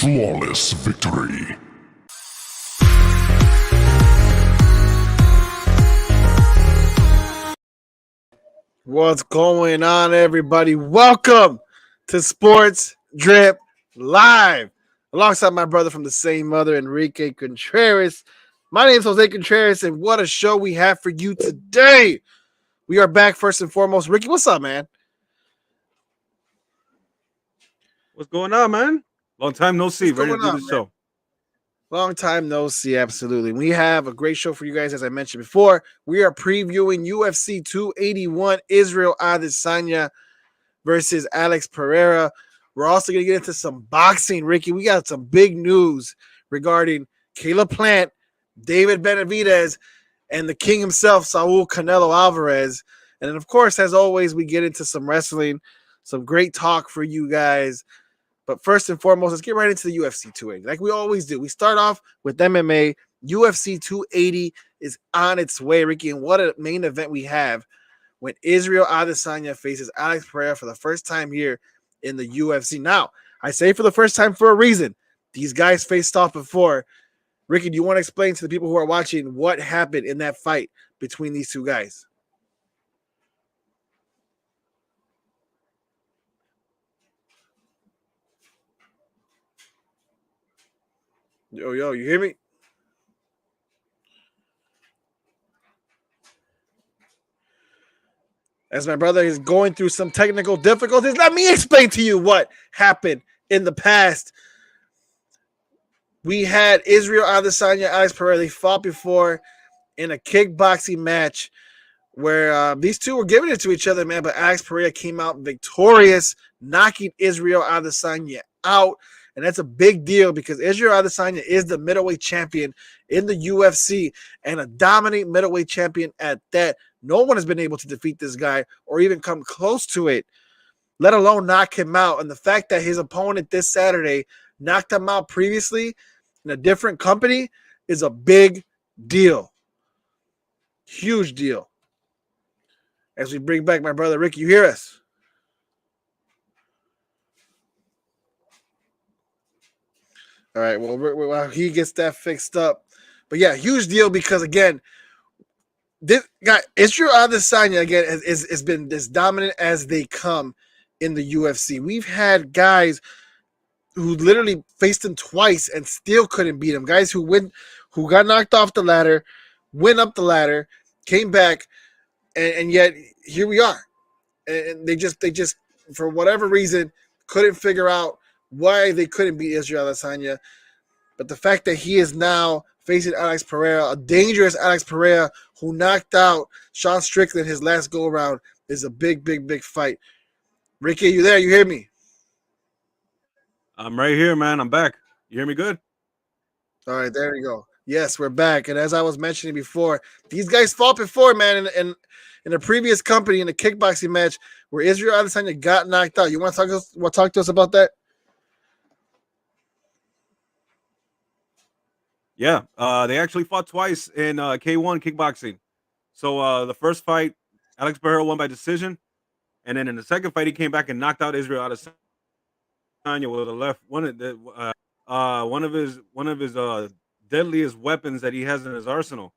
flawless victory. What's going on, everybody? Welcome to Sports Drip Live, alongside my brother from the same mother, Enrique Contreras. My name is Jose Contreras, and what a show we have for you today. We are back first and foremost. Ricky, what's up, man? What's going on, man? Long time no see. What's Ready to going do on, this man? show. Long time no see, absolutely. We have a great show for you guys, as I mentioned before. We are previewing UFC 281, Israel Adesanya versus Alex Pereira. We're also going to get into some boxing, Ricky. We got some big news regarding Caleb Plant, David Benavidez, and the king himself, Saul Canelo Alvarez. And then, of course, as always, we get into some wrestling, some great talk for you guys. But first and foremost, let's get right into the UFC 280. Like we always do. We start off with MMA. UFC 280 is on its way, Ricky. And what a main event we have when Israel Adesanya faces Alex Pereira for the first time here in the UFC. Now, I say for the first time for a reason. These guys faced off before. Ricky, do you want to explain to the people who are watching what happened in that fight between these two guys? Yo, you hear me? As my brother is going through some technical difficulties, let me explain to you what happened in the past. We had Israel Adesanya, Alex Pereira. They fought before in a kickboxing match where these two were giving it to each other, man. But Alex Pereira came out victorious, knocking Israel Adesanya out. And that's a big deal because Israel Adesanya is the middleweight champion in the UFC and a dominant middleweight champion at that. No one has been able to defeat this guy or even come close to it, let alone knock him out. And the fact that his opponent this Saturday knocked him out previously in a different company is a big deal. Huge deal. As we bring back my brother Rick, you hear us? All right, well, while he gets that fixed up. But yeah, huge deal because, again, this guy, Israel Adesanya, again, has been as dominant as they come in the UFC. We've had guys who literally faced him twice and still couldn't beat him. Guys who got knocked off the ladder, went up the ladder, came back, and yet here we are. And they just for whatever reason couldn't figure out why they couldn't beat Israel Adesanya. But the fact that he is now facing Alex Pereira, a dangerous Alex Pereira who knocked out Sean Strickland his last go around, is a big fight. Ricky, you there? You hear me? I'm right here, man. I'm back. You hear me good? All right, there we go. Yes, we're back. And as I was mentioning before, these guys fought before, man, in a previous company in a kickboxing match where Israel Adesanya got knocked out. You want to talk to us about that? Yeah. They actually fought twice in K1 kickboxing. So the first fight, Alex Pereira won by decision, and then in the second fight, he came back and knocked out Israel Adesanya with a left one of his deadliest weapons that he has in his arsenal.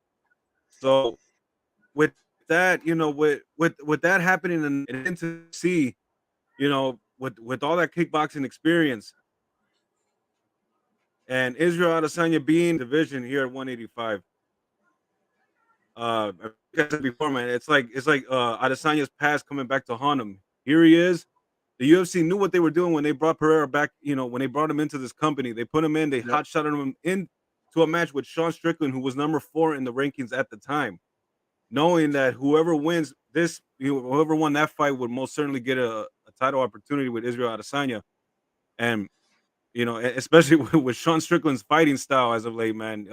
So with that, with that happening and to see, with all that kickboxing experience and Israel Adesanya being division here at 185. Like I said before, man, it's like Adesanya's past coming back to haunt him. Here he is. The UFC knew what they were doing when they brought Pereira back. When they brought him into this company, they put him in. They hot shotted him into a match with Sean Strickland, who was number 4 in the rankings at the time, knowing that whoever wins this, whoever won that fight would most certainly get a title opportunity with Israel Adesanya. And especially with Sean Strickland's fighting style as of late, man,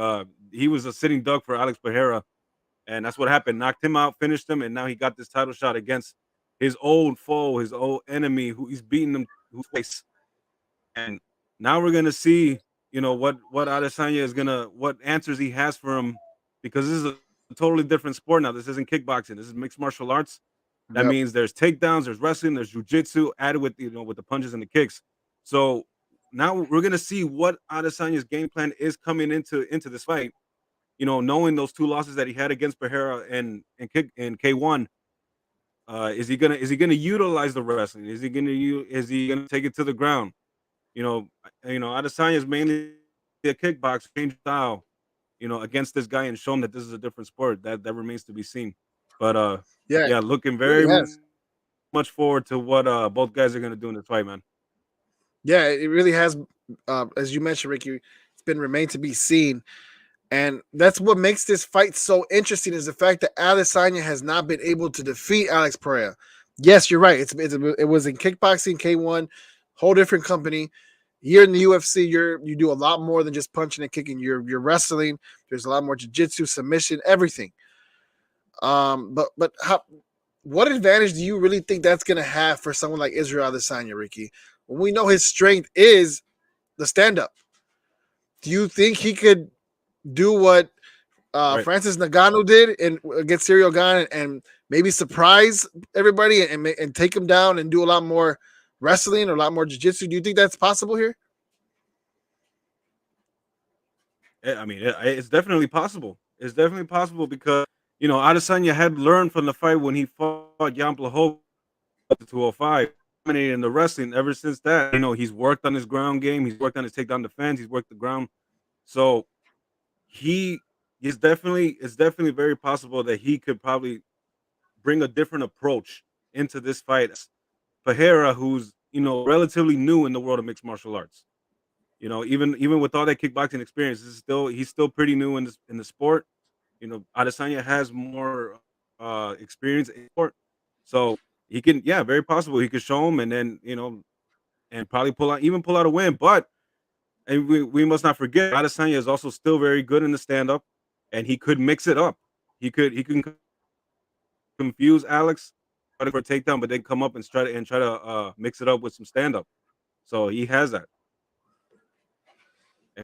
he was a sitting duck for Alex Pereira, and that's what happened. Knocked him out, finished him, and now he got this title shot against his old foe, his old enemy, who he's beaten him twice. And now we're gonna see, what Adesanya is what answers he has for him, because this is a totally different sport now. This isn't kickboxing. This is mixed martial arts. That means there's takedowns, there's wrestling, there's jujitsu added with with the punches and the kicks. So now we're gonna see what Adesanya's game plan is coming into this fight. You know, knowing those 2 losses that he had against Pereira and K1, is he gonna utilize the wrestling? Is he gonna take it to the ground? Adesanya is mainly a kickboxer, change style, against this guy and show him that this is a different sport. That remains to be seen. But Yeah, looking really very has. much forward to what both guys are gonna do in this fight, man. Yeah, it really has. As you mentioned, Ricky, it's been remained to be seen. And that's what makes this fight so interesting is the fact that Adesanya has not been able to defeat Alex Pereira. Yes, you're right. It was in kickboxing, K1, whole different company. Here in the UFC, you do a lot more than just punching and kicking. You're wrestling. There's a lot more jiu-jitsu, submission, everything. But what advantage do you really think that's going to have for someone like Israel Adesanya, Ricky? When we know his strength is the stand-up. Do you think he could do what Right. Francis Ngannou did against Ciryl Gane and maybe surprise everybody and take him down and do a lot more wrestling or a lot more jiu-jitsu? Do you think that's possible here? I mean, it's definitely possible. It's definitely possible because Adesanya had learned from the fight when he fought Jan Blachowicz at the 205, dominating the wrestling. Ever since that, he's worked on his ground game. He's worked on his takedown defense. He's worked the ground. So it's definitely very possible that he could probably bring a different approach into this fight. Pereira, who's relatively new in the world of mixed martial arts. Even with all that kickboxing experience, he's still pretty new in the sport. Adesanya has more experience in sport, so he can, very possible he could show him, and then and probably pull out a win. But and we must not forget, Adesanya is also still very good in the stand up, and he could mix it up. He can confuse Alex for a takedown, but then come up and try to mix it up with some stand up. So he has that.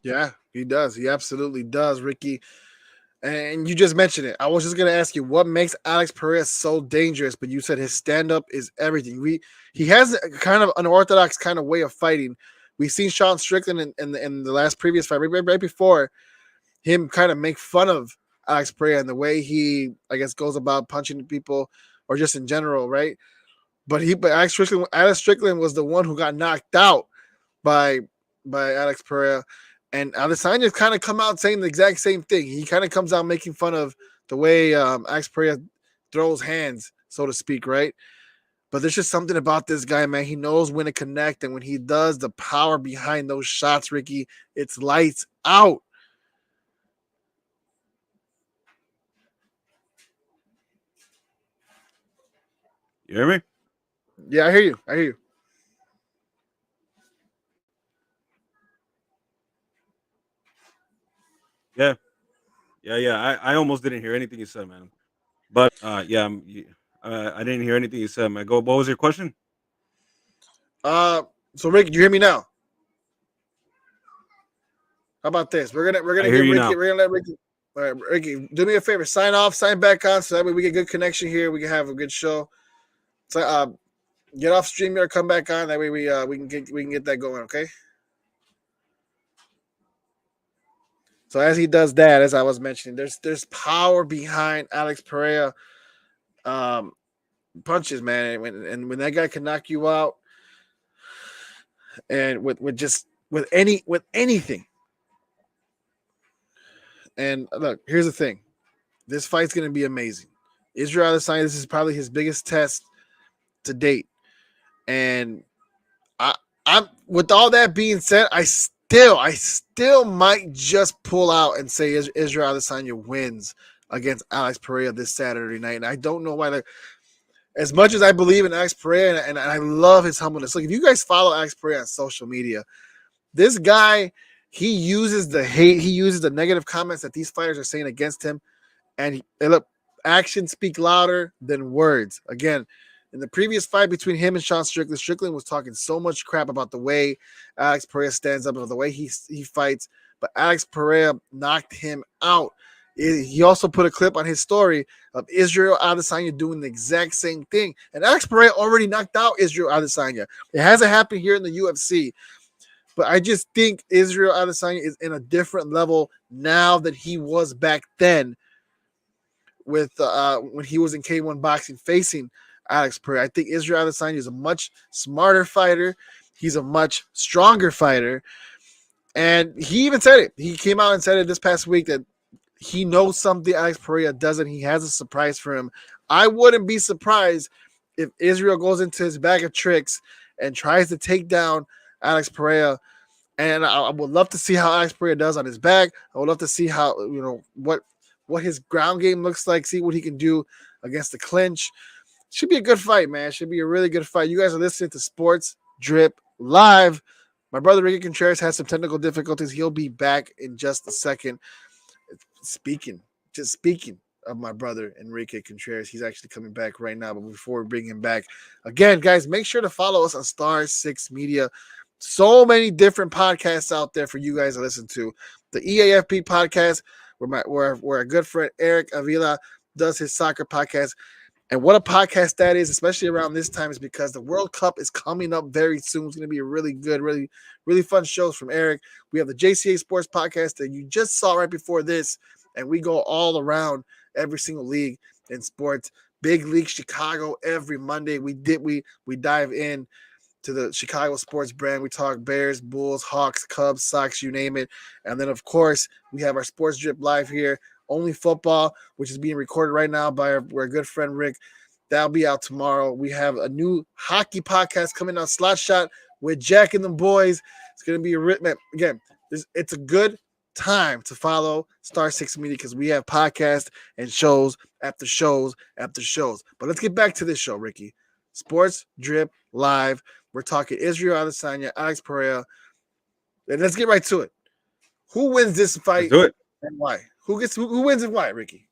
Yeah, he does. He absolutely does, Ricky. And you just mentioned it. I was just gonna ask you what makes Alex Pereira so dangerous, but you said his stand-up is everything. He has a kind of unorthodox kind of way of fighting. We've seen Sean Strickland in the last previous fight, right before him, kind of make fun of Alex Pereira and the way he, I guess, goes about punching people or just in general, right? But Alex Strickland was the one who got knocked out by Alex Pereira. And Adesanya kind of come out saying the exact same thing. He kind of comes out making fun of the way Alex Pereira throws hands, so to speak, right? But there's just something about this guy, man. He knows when to connect, and when he does, the power behind those shots, Ricky, it's lights out. You hear me? Yeah, I hear you. I hear you. Yeah. I almost didn't hear anything you said, man. But I didn't hear anything you said, man. What was your question? So Ricky, do you hear me now? How about this? We're gonna I hear give you Ricky. now. We're gonna let Ricky. All right, Ricky, do me a favor. Sign off. Sign back on, so that way we get good connection here. We can have a good show. So get off StreamYard, come back on. That way we can get that going. Okay. So as he does that, as I was mentioning, there's power behind Alex Pereira punches, man. And when that guy can knock you out, and with anything. And look, here's the thing: this fight's going to be amazing. Israel Adesanya, this is probably his biggest test to date, and I'm with all that being said, I still might just pull out and say Israel Adesanya wins against Alex Pereira this Saturday night. And I don't know why. As much as I believe in Alex Pereira and I love his humbleness. Look, if you guys follow Alex Pereira on social media, this guy, he uses the hate, he uses the negative comments that these fighters are saying against him. And look, actions speak louder than words. Again, in the previous fight between him and Sean Strickland, Strickland was talking so much crap about the way Alex Pereira stands up, about the way he fights, but Alex Pereira knocked him out. He also put a clip on his story of Israel Adesanya doing the exact same thing. And Alex Pereira already knocked out Israel Adesanya. It hasn't happened here in the UFC. But I just think Israel Adesanya is in a different level now than he was back then with when he was in K1 boxing facing Alex Pereira. I think Israel Adesanya is a much smarter fighter. He's a much stronger fighter. And he even said it. He came out and said it this past week that he knows something Alex Pereira doesn't. He has a surprise for him. I wouldn't be surprised if Israel goes into his bag of tricks and tries to take down Alex Pereira. And I would love to see how Alex Pereira does on his back. I would love to see how, what his ground game looks like, see what he can do against the clinch. Should be a good fight, man. Should be a really good fight. You guys are listening to Sports Drip Live. My brother Ricky Contreras has some technical difficulties. He'll be back in just a second. Speaking of my brother Enrique Contreras, he's actually coming back right now. But before we bring him back, again, guys, make sure to follow us on Star 6 Media. So many different podcasts out there for you guys to listen to. The EAFP podcast, where our good friend Eric Avila does his soccer podcast. And what a podcast that is, especially around this time, is because the World Cup is coming up very soon. It's going to be a really good, really, really fun shows from Eric. We have the JCA Sports Podcast that you just saw right before this, and we go all around every single league in sports. Big League Chicago every Monday. We dive in to the Chicago sports brand. We talk Bears, Bulls, Hawks, Cubs, Sox, you name it. And then, of course, we have our Sports Drip Live here. Only Football, which is being recorded right now by our good friend Rick. That'll be out tomorrow. We have a new hockey podcast coming out, Slot Shot, with Jack and the boys. It's going to be again, it's a good time to follow Star 6 Media because we have podcasts and shows after shows after shows. But let's get back to this show, Ricky. Sports Drip Live. We're talking Israel Adesanya, Alex Pereira. And let's get right to it. Who wins this fight and why? Who wins and why, Ricky?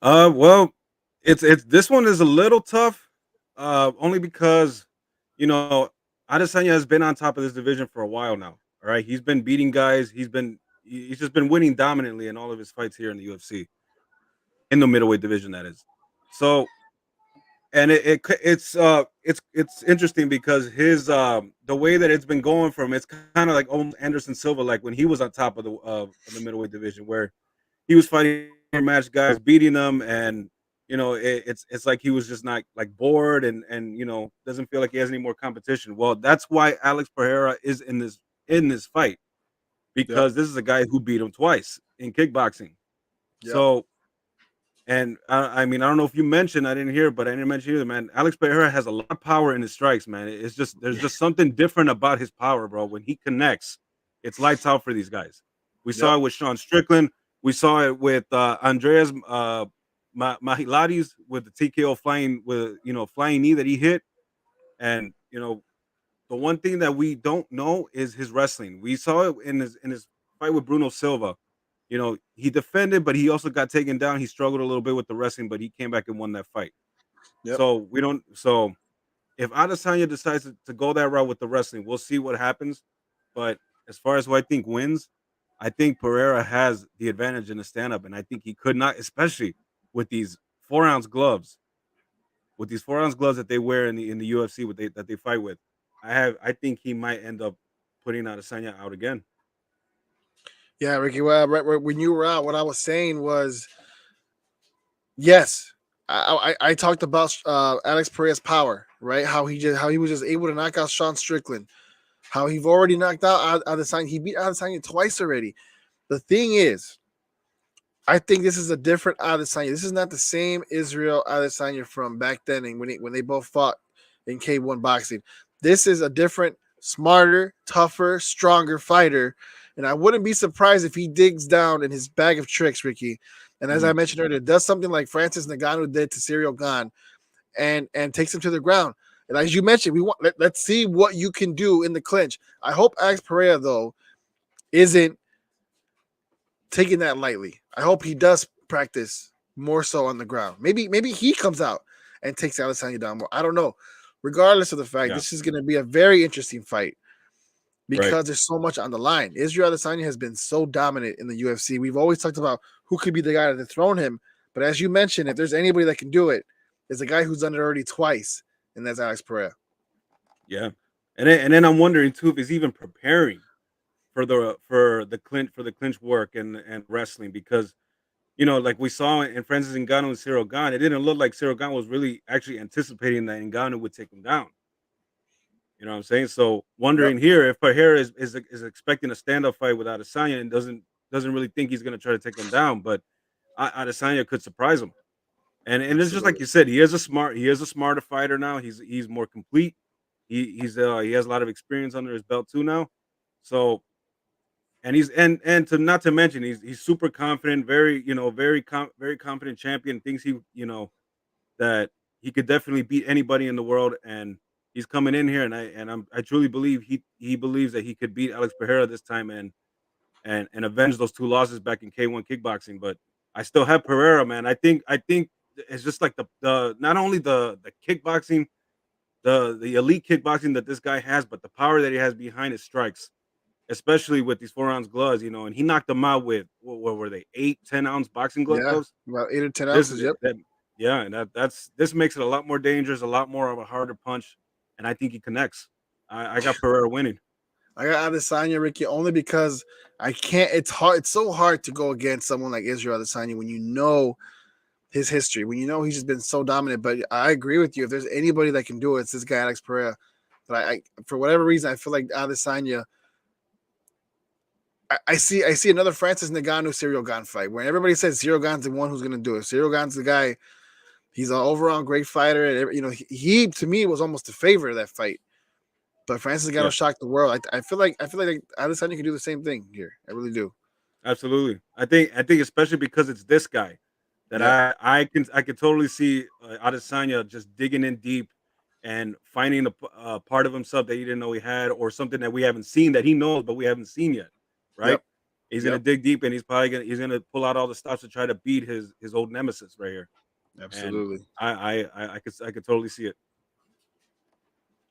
Well, it's this one is a little tough, only because Adesanya has been on top of this division for a while now. All right, he's been beating guys. He's just been winning dominantly in all of his fights here in the UFC, in the middleweight division, that is. So, and it's interesting because his the way that it's been going from, it's kind of like almost Anderson Silva, like when he was on top of the middleweight division, where he was fighting match guys, beating them, and it's like he was just not like bored and doesn't feel like he has any more competition. Well, that's why Alex Pereira is in this fight, because this is a guy who beat him twice in kickboxing. Yep. So. And I mean, I don't know if you mentioned, I didn't hear, but I didn't mention either, man. Alex Pereira has a lot of power in his strikes, man. It's just, there's just something different about his power, bro. When he connects, it's lights out for these guys. We saw it with Sean Strickland. We saw it with Andreas Mahilades with the TKO flying knee that he hit. And, the one thing that we don't know is his wrestling. We saw it in his fight with Bruno Silva. He defended, but he also got taken down. He struggled a little bit with the wrestling, but he came back and won that fight. Yep. So if Adesanya decides to go that route with the wrestling, we'll see what happens. But as far as who I think wins, I think Pereira has the advantage in the stand-up, and I think he could not, especially with these 4-ounce gloves, that they wear in the UFC that they fight with. I think he might end up putting Adesanya out again. Yeah, Ricky. Well, right when you were out, what I was saying was, yes, I talked about Alex Pereira's power, right? How he was just able to knock out Sean Strickland. How he's already knocked out Adesanya. He beat Adesanya twice already. The thing is, I think this is a different Adesanya. This is not the same Israel Adesanya from back then and when they both fought in K1 boxing. This is a different, smarter, tougher, stronger fighter. And I wouldn't be surprised if he digs down in his bag of tricks, Ricky. And as I mentioned earlier, does something like Francis Ngannou did to Ciryl Gane and takes him to the ground. And as you mentioned, let's see what you can do in the clinch. I hope Alex Pereira, though, isn't taking that lightly. I hope he does practice more so on the ground. Maybe he comes out and takes Adesanya down more. I don't know. Regardless of the fact, this is going to be a very interesting fight. Because there's so much on the line. Israel Adesanya has been so dominant in the UFC. We've always talked about who could be the guy to dethrone him. But as you mentioned, if there's anybody that can do it, there's a guy who's done it already twice, and that's Alex Pereira. Yeah. And then I'm wondering too if he's even preparing for the clinch work and wrestling because like we saw in Francis Ngannou and Cyril Gane, it didn't look like Cyril Gane was really actually anticipating that Ngannou would take him down. You know what I'm saying? So Yep. wondering here if Pereira is expecting a stand-up fight with Adesanya and doesn't really think he's gonna try to take him down, but Adesanya could surprise him. And it's just like Absolutely. you said, he is a smarter fighter now. He's more complete. He has a lot of experience under his belt too now. So and he's and to not to mention he's super confident, very very confident champion. Thinks that he could definitely beat anybody in the world, and he's coming in here, and I truly believe he believes that he could beat Alex Pereira this time and avenge those two losses back in K1 kickboxing. But I still have Pereira, man. I think it's just like the not only the kickboxing, the elite kickboxing that this guy has, but the power that he has behind his strikes, especially with these 4 ounce gloves, and he knocked them out with what were they, 8, 10 ounce boxing Yeah, gloves. about 8 or 10 ounces. This Yep. that Yeah, and this makes it a lot more dangerous, a lot more of a harder punch, and I think he connects. I got Pereira winning. I got Adesanya, Ricky, only because I can't. It's hard. It's so hard to go against someone like Israel Adesanya when you know his history, when you know he's just been so dominant. But I agree with you. If there's anybody that can do it, it's this guy Alex Pereira. But I for whatever reason, I feel like Adesanya. I see another Francis Ngannou Cyril Gane fight where everybody says Cyril Gane's the one who's going to do it. Cyril Gane's the guy. He's an overall great fighter, and he to me was almost the favorite of that fight. But Francis Ngannou Yeah, shocked the world. I feel like Adesanya can do the same thing here. I really do. absolutely. I think especially because it's this guy that Yep. I can totally see Adesanya just digging in deep and finding a part of himself that he didn't know he had, or something that we haven't seen that he knows but we haven't seen yet. Right? Yep. He's gonna Yep. dig deep, and he's gonna pull out all the stops to try to beat his old nemesis right here. And Absolutely. I could totally see it.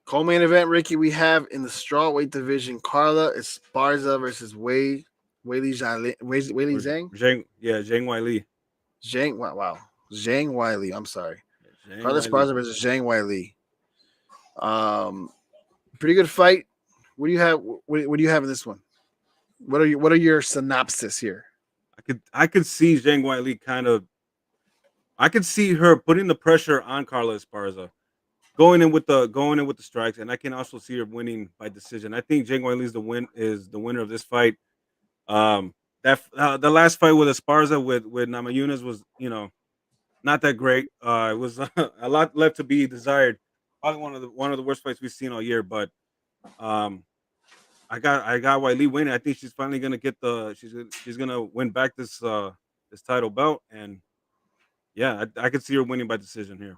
Co-main event, Ricky, we have in the strawweight division, Carla Esparza versus Weili Or Zhang. Zhang Weili. Zhang, wow. Zhang Wiley. I'm sorry. Yeah, Zhang Carla Weili. Esparza versus Zhang Wiley. Um, pretty good fight. What do you have? What do you have in this one? What are your synopsis here? I could see Zhang Weili kind of. I could see her putting the pressure on Carla Esparza, going in with the strikes, and I can also see her winning by decision. I think Zhang Weili is the winner of this fight. The last fight with Esparza with Namajunas was not that great. It was a lot left to be desired. Probably one of the worst fights we've seen all year. But um, I got Wiley winning. I think she's finally gonna she's gonna win back this title belt, and yeah, I could see her winning by decision here.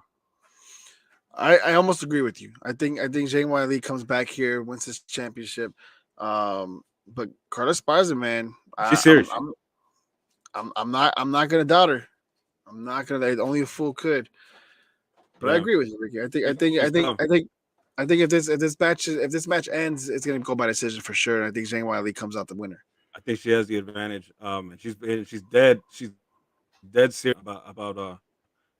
I almost agree with you. I think Zhang Wiley comes back here, wins his championship. But Carla Esparza, man, She's serious. I'm not gonna doubt her. I'm not gonna. Only a fool could. But I Yeah, agree with you, Ricky. I think I she's, think I she's think tough. I think I think if this match ends, it's gonna go by decision for sure. And I think Zhang Wiley comes out the winner. I think she has the advantage. She's dead serious about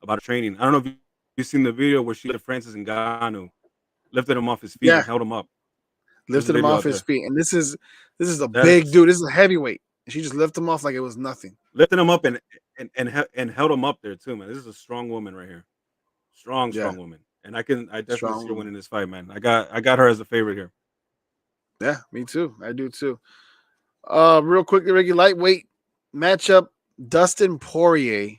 her training. I don't know if you've seen the video where she lifted Francis Ngannou, lifted him off his feet Yeah, and held him up. There's a lifted him video off out his there. feet, and this is a big That's dude. This is a heavyweight, and she just lifted him off like it was nothing. lifting him up and held him up there too, man. This is a strong woman right here. Yeah, Strong woman. And I definitely see her strong. winning this fight, man. I got her as a favorite here. Yeah, me too. I do too. Real quickly, Ricky, lightweight matchup: Dustin Poirier,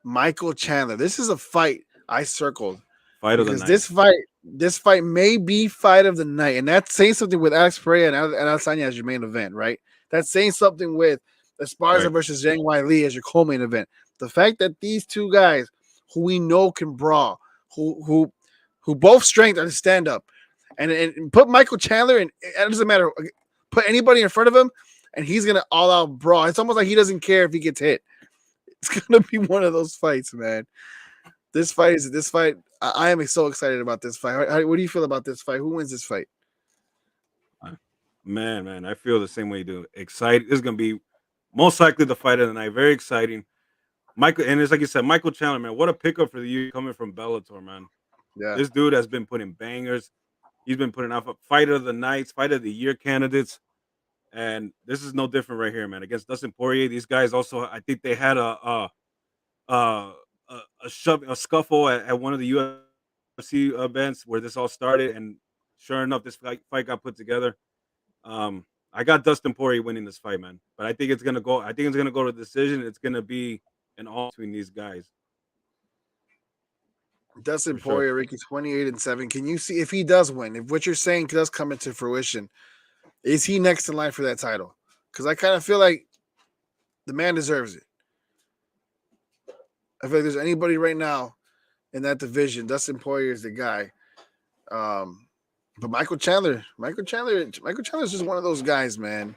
Michael Chandler. This is a fight I circled Fight of the because night. this fight may be fight of the night, and that's saying something with Alex Pereira and Adesanya as your main event, right? That's saying something with Esparza Right. versus Zhang Weili as your co-main event. The fact that these two guys, who we know can brawl, who both strength are to stand up, and put Michael Chandler in, it doesn't matter. Put anybody in front of him, and he's gonna all out brawl. It's almost like he doesn't care if he gets hit. It's gonna be one of those fights, man. This fight. I am so excited about this fight. What do you feel about this fight? Who wins this fight? Uh, Man, I feel the same way you do. Excited. This is gonna be most likely the fight of the night. Very exciting. Michael, and it's like you said, Michael Chandler, man. What a pickup for the U coming from Bellator, man. Yeah, This dude has been putting bangers. He's been putting out fight of the nights, fight of the year candidates, and this is no different right here, man. Against Dustin Poirier, these guys also, I think they had a, a scuffle at one of the UFC events where this all started, and sure enough, this fight got put together. I got Dustin Poirier winning this fight, man. But I think it's gonna go. I think it's gonna go to decision. It's gonna be an all between these guys. Dustin For sure. Poirier, Ricky, 28-7. Can you see if he does win? If what you're saying does come into fruition, is he next in line for that title? Because I kind of feel like the man deserves it. I feel like there's anybody right now in that division. Dustin Poirier is the guy. But Michael Chandler is just one of those guys, man.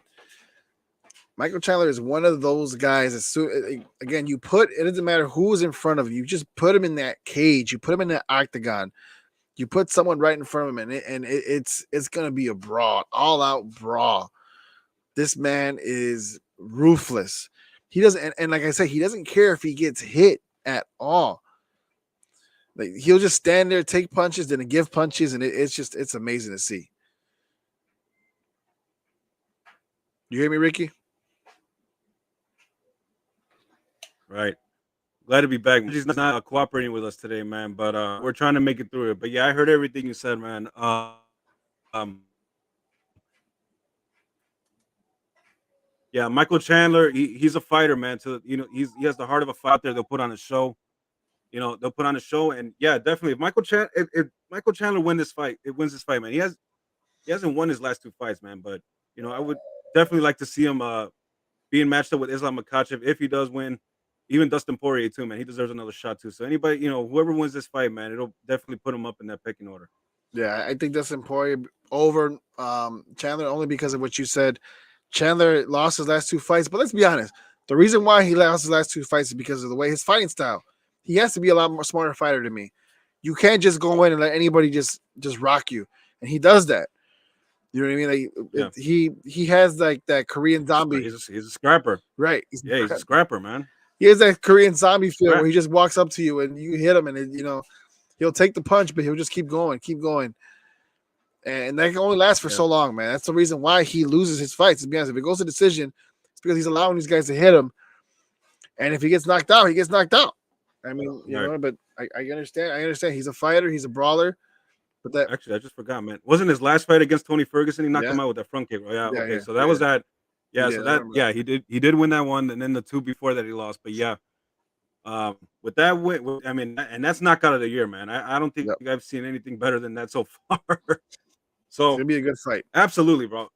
Michael Chandler is one of those guys. Again, it doesn't matter who's in front of you. You just put him in that cage. You put him in that octagon. You put someone right in front of him, and it's gonna be a brawl, all out brawl. This man is ruthless. He doesn't, and like I said, he doesn't care if he gets hit at all. Like he'll just stand there, take punches, then give punches, and it's amazing to see. You hear me, Ricky? Right. Glad to be back. He's not cooperating with us today, man, but we're trying to make it through it. But yeah, I heard everything you said, man. Yeah, Michael Chandler, he's a fighter, man. He has the heart of a fighter. They'll put on a show. They'll put on a show, and yeah, definitely. If Michael Chandler wins this fight, man. He hasn't won his last two fights, man. But I would definitely like to see him being matched up with Islam Makhachev if he does win. Even Dustin Poirier too, man. He deserves another shot too. So anybody, whoever wins this fight, man, it'll definitely put him up in that pecking order. Yeah, I think Dustin Poirier over Chandler only because of what you said. Chandler lost his last two fights, but let's be honest. The reason why he lost his last two fights is because of the way his fighting style. He has to be a lot more smarter fighter than me. You can't just go in and let anybody just rock you, and he does that. You know what I mean? Like he has like that Korean zombie. He's a scrapper, right? He's a scrapper, man. He has that Korean zombie feel where he just walks up to you and you hit him, and he'll take the punch, but he'll just keep going, and that can only last for so long, man. That's the reason why he loses his fights. To be honest, if it goes to decision, it's because he's allowing these guys to hit him, and if he gets knocked out, he gets knocked out. I mean, but I understand. I understand. He's a fighter. He's a brawler. But that actually, I just forgot, man. Wasn't his last fight against Tony Ferguson? He knocked him out with that front kick. Oh, yeah. Okay. So that was that. Yeah. So that. He did win that one, and then the two before that he lost. But yeah, with that win, I mean, and that's knockout of the year, man. I don't think I've seen anything better than that so far. So it's gonna be a good fight. Absolutely, bro.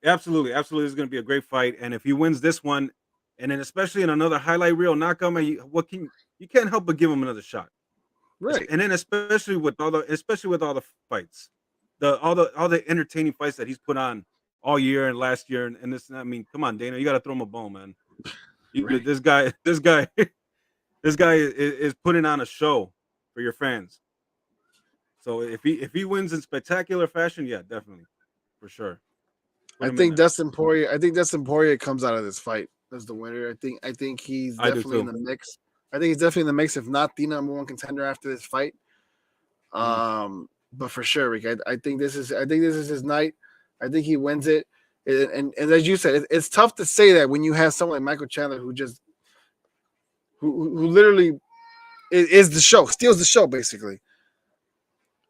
Absolutely. It's gonna be a great fight. And if he wins this one, and then especially in another highlight reel knockout, man, you can't help but give him another shot. Right. And then especially with all the fights, all the entertaining fights that he's put on all year and last year and this. I mean, come on, Dana, you got to throw him a bone, man. Right. This guy is putting on a show for your fans. So if he wins in spectacular fashion, yeah, definitely, for sure. I think Dustin Poirier comes out of this fight as the winner. I think he's definitely in the mix. I think he's definitely in the mix, if not the number one contender after this fight. But for sure, Rick, I think this is his night. I think he wins it. And as you said, it's tough to say that when you have someone like Michael Chandler who literally is the show, steals the show basically.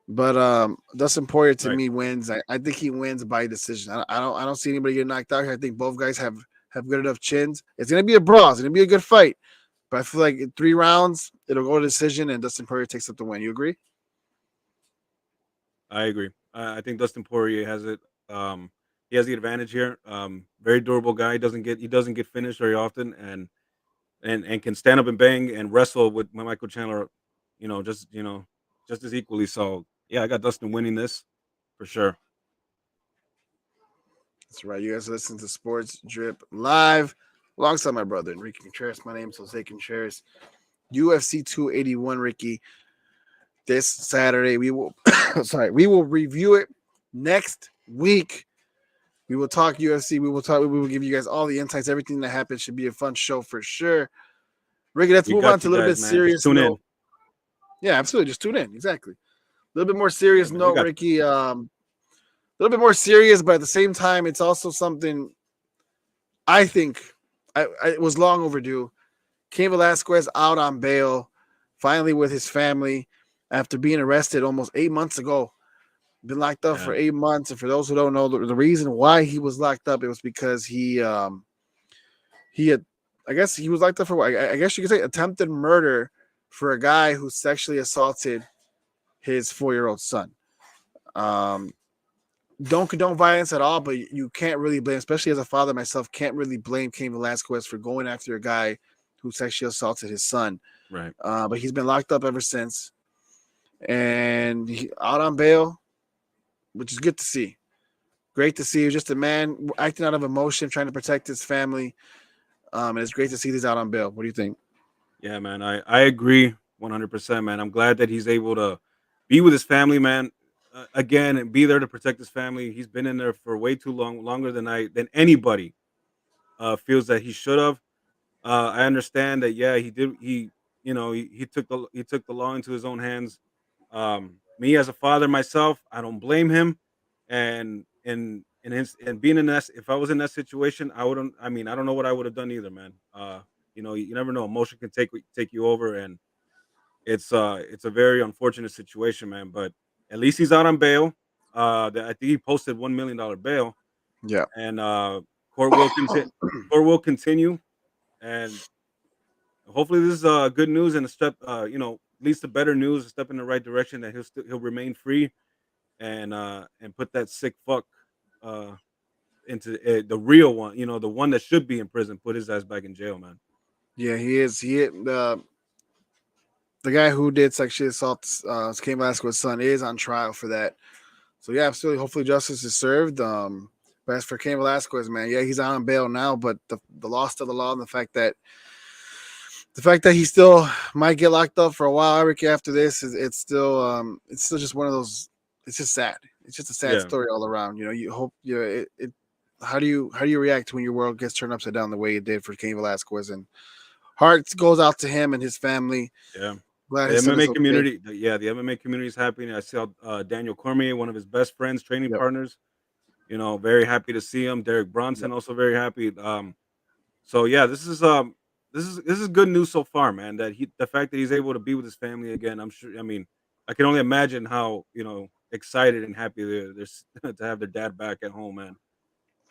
But Dustin Poirier to me wins. I think he wins by decision. I don't see anybody get knocked out here. I think both guys have good enough chins. It's gonna be a brawl. It's gonna be a good fight. But I feel like in 3 rounds, it'll go to decision, and Dustin Poirier takes up the win. You agree? I agree. I think Dustin Poirier has it. He has the advantage here. Very durable guy. He doesn't get finished very often, and can stand up and bang and wrestle with Michael Chandler. Just as equally. So yeah, I got Dustin winning this for sure. That's right. You guys are listening to Sports Drip Live. Alongside my brother Enrique Contreras, my name is Jose Contreras. UFC 281, Ricky. This Saturday we will, we will review it next week. We will talk UFC. We will give you guys all the insights. Everything that happened should be a fun show for sure. Ricky, let's move on to a little bit serious. Tune in. Yeah, absolutely. Just tune in. Exactly. A little bit more serious note, Ricky. little bit more serious, but at the same time, it's also something I think it was long overdue. Cain Velasquez out on bail, finally with his family after being arrested almost 8 months ago. Been locked up for 8 months, and for those who don't know, the reason why he was locked up, it was because he had, I guess he was locked up for, I guess you could say, attempted murder for a guy who sexually assaulted his 4-year-old son. Don't condone violence at all, but you can't really blame, especially as a father myself, can't really blame Cain Velasquez for going after a guy who sexually assaulted his son. Right. But he's been locked up ever since, and he out on bail, which is good to see. Great to see. He's just a man acting out of emotion, trying to protect his family. And it's great to see he's out on bail. What do you think? Yeah, man. I agree 100%, man. I'm glad that he's able to be with his family, man. Again, and be there to protect his family. He's been in there for way too long, longer than anybody feels that he should have. I understand that. Yeah, he did. He took the law into his own hands. Me as a father myself, I don't blame him. And being in that, if I was in that situation, I wouldn't. I mean, I don't know what I would have done either, man. You never know. Emotion can take you over, and it's a very unfortunate situation, man. But at least he's out on bail. I think he posted $1 million bail, Yeah. and court will continue. Court will continue, and hopefully this is good news and a step. Leads to better news, a step in the right direction. That he'll remain free, and put that sick fuck into the real one. The one that should be in prison. Put his ass back in jail, man. Yeah, he is. The guy who did sexually assault Cain Velasquez's son is on trial for that. So yeah, absolutely. Hopefully justice is served. But as for Cain Velasquez, man, yeah, he's on bail now, but the loss to the law and the fact that he still might get locked up for a while, Ricky, after this, it's still just one of those. It's just sad. It's just a sad story all around. You hope how do you react when your world gets turned upside down the way it did for Cain Velasquez? And heart goes out to him and his family. Yeah. Glad The MMA community, the MMA community is happy. I saw Daniel Cormier, one of his best friends, training partners. Very happy to see him. Derek Bronson also very happy. So yeah, this is good news so far, man. The fact that he's able to be with his family again. I'm sure. I mean, I can only imagine how excited and happy they're to have their dad back at home, man.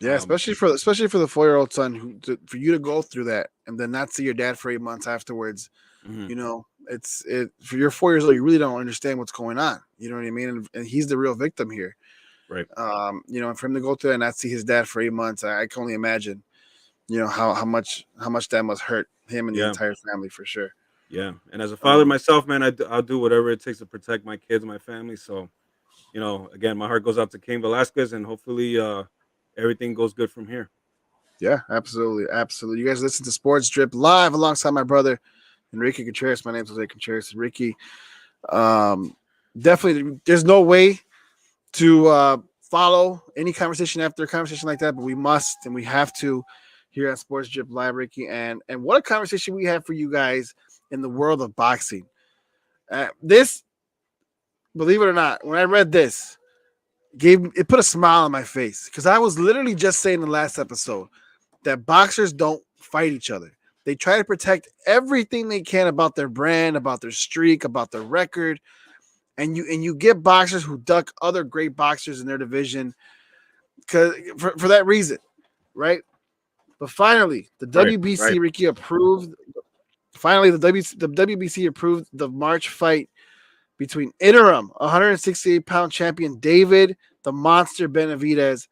Yeah, especially for the 4-year-old son, for you to go through that and then not see your dad for 8 months afterwards. Mm-hmm. It's for your 4 years old, you really don't understand what's going on. You know what I mean? And he's the real victim here, right? And for him to go through that and not see his dad for 8 months, I can only imagine, how much that must hurt him and the entire family for sure. Yeah, and as a father myself, man, I'll do whatever it takes to protect my kids and my family. So, again, my heart goes out to Cain Velasquez, and hopefully, everything goes good from here. Yeah, absolutely. You guys listen to Sports Drip live alongside my brother Enrique Contreras. My name's Jose Contreras. Ricky, definitely, there's no way to follow any conversation after a conversation like that, but we must and we have to here at Sports Drip Live, Ricky. And what a conversation we have for you guys in the world of boxing. This, believe it or not, when I read this, it put a smile on my face because I was literally just saying in the last episode that boxers don't fight each other. They try to protect everything they can about their brand, about their streak, about their record, and you get boxers who duck other great boxers in their division because for that reason, right? But finally, the WBC Ricky approved. Finally, the WBC approved the March fight between interim 168-pound champion David the Monster Benavidez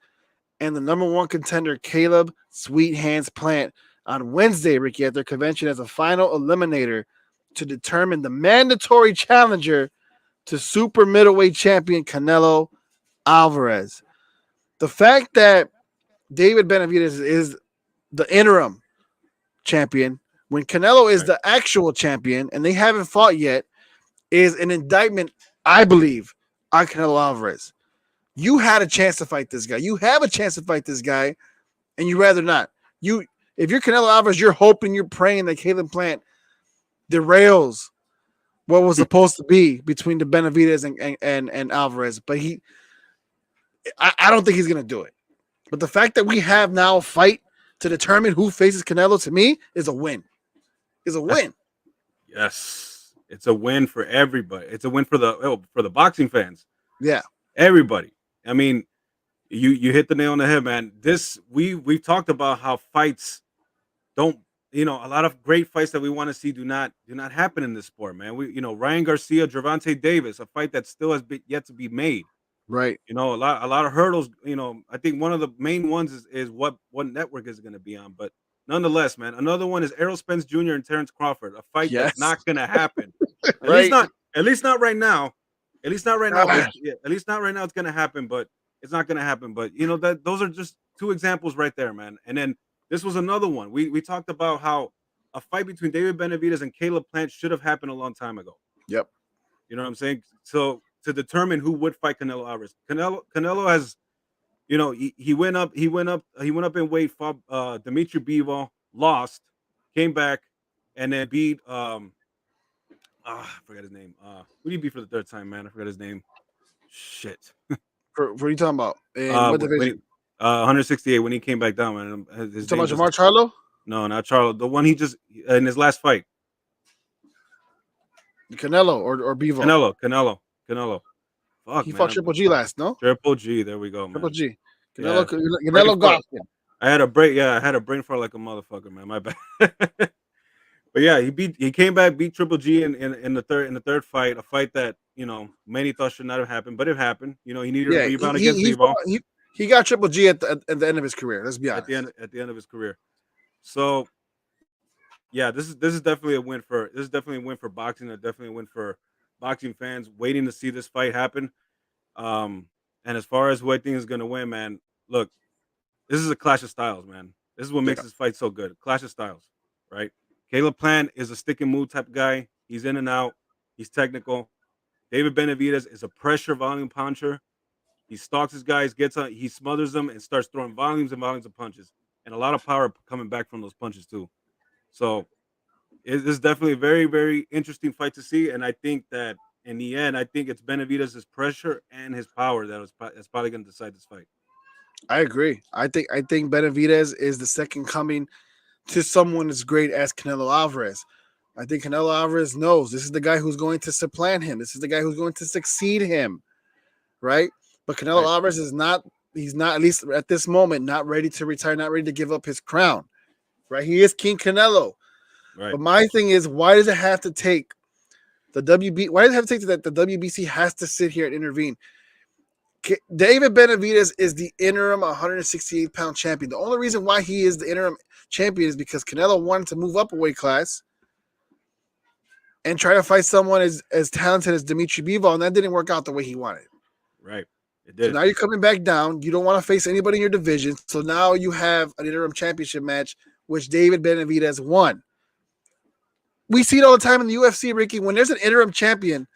and the number one contender Caleb Sweet Hands Plant on Wednesday, Ricky, at their convention as a final eliminator to determine the mandatory challenger to super middleweight champion Canelo Alvarez. The fact that David Benavidez is the interim champion when Canelo is the actual champion and they haven't fought yet is an indictment, I believe, on Canelo Alvarez. You had a chance to fight this guy. You have a chance to fight this guy, and you rather not. If you're Canelo Alvarez, you're hoping, you're praying that Caleb Plant derails what was supposed to be between the Benavidez and Alvarez. But I don't think he's gonna do it. But the fact that we have now a fight to determine who faces Canelo, to me, is a win. Is a win. Yes, it's a win for everybody. It's a win for the boxing fans. Yeah. Everybody. I mean, you hit the nail on the head, man. This we've talked about how fights don't, a lot of great fights that we want to see do not happen in this sport, man. Ryan Garcia, Gervonta Davis, a fight that still has yet to be made. Right. A lot of hurdles. I think one of the main ones is what network is going to be on, but nonetheless, man, another one is Errol Spence Jr. and Terrence Crawford, a fight that's not going to happen. Right. At least not right now. At least not right now. Ah. At least not right now. It's going to happen, but it's not going to happen. But those are just two examples right there, man. And then this was another one. We talked about how a fight between David Benavidez and Caleb Plant should have happened a long time ago. Yep. You know what I'm saying? So to determine who would fight Canelo Alvarez, Canelo has, he went up in weight, fought Dimitri Bivol, lost, came back, and then beat I forgot his name. Who did he beat for the third time, man? I forgot his name. Shit. What are you talking about? In what division? 168 when he came back down, man. You talking about Jamar Charlo? No, not Charlo. The one he just in his last fight. Canelo or Bivol? Canelo. Fuck, he man. fought Triple G last, no? Triple G. There we go, man. Triple G. Yeah. Canelo got him. I had a break. Yeah, I had a brain fart like a motherfucker, man. My bad. But yeah, he came back, beat Triple G in the third fight, a fight that many thought should not have happened, but it happened. He needed a rebound against Bivol. He got Triple G at the end of his career. Let's be honest. At the end of his career. So yeah, this is definitely a win for boxing. Definitely a win for boxing fans waiting to see this fight happen. And as far as who I think is going to win, man, look, this is a clash of styles, man. This is what makes this fight so good. Clash of styles, right? Caleb Plant is a stick and move type guy. He's in and out. He's technical. David Benavidez is a pressure volume puncher. He stalks his guys, he smothers them, and starts throwing volumes and volumes of punches, and a lot of power coming back from those punches too. So it is definitely a very, very interesting fight to see. And I think that in the end, I think it's Benavidez's pressure and his power that's probably going to decide this fight. I agree. I think Benavidez is the second coming to someone as great as Canelo Alvarez. I think Canelo Alvarez knows this is the guy who's going to supplant him. This is the guy who's going to succeed him, right? But Canelo Alvarez is not. He's not, at least at this moment, not ready to retire, not ready to give up his crown, right? He is King Canelo. Right. But my thing is, why does it have to take the WB? Why does it have to take that the WBC has to sit here and intervene? David Benavidez is the interim 168-pound champion. The only reason why he is the interim champion is because Canelo wanted to move up a weight class and try to fight someone as talented as Dimitri Bivol, and that didn't work out the way he wanted. Right. It did. So now you're coming back down. You don't want to face anybody in your division. So now you have an interim championship match, which David Benavidez won. We see it all the time in the UFC, Ricky. When there's an interim champion,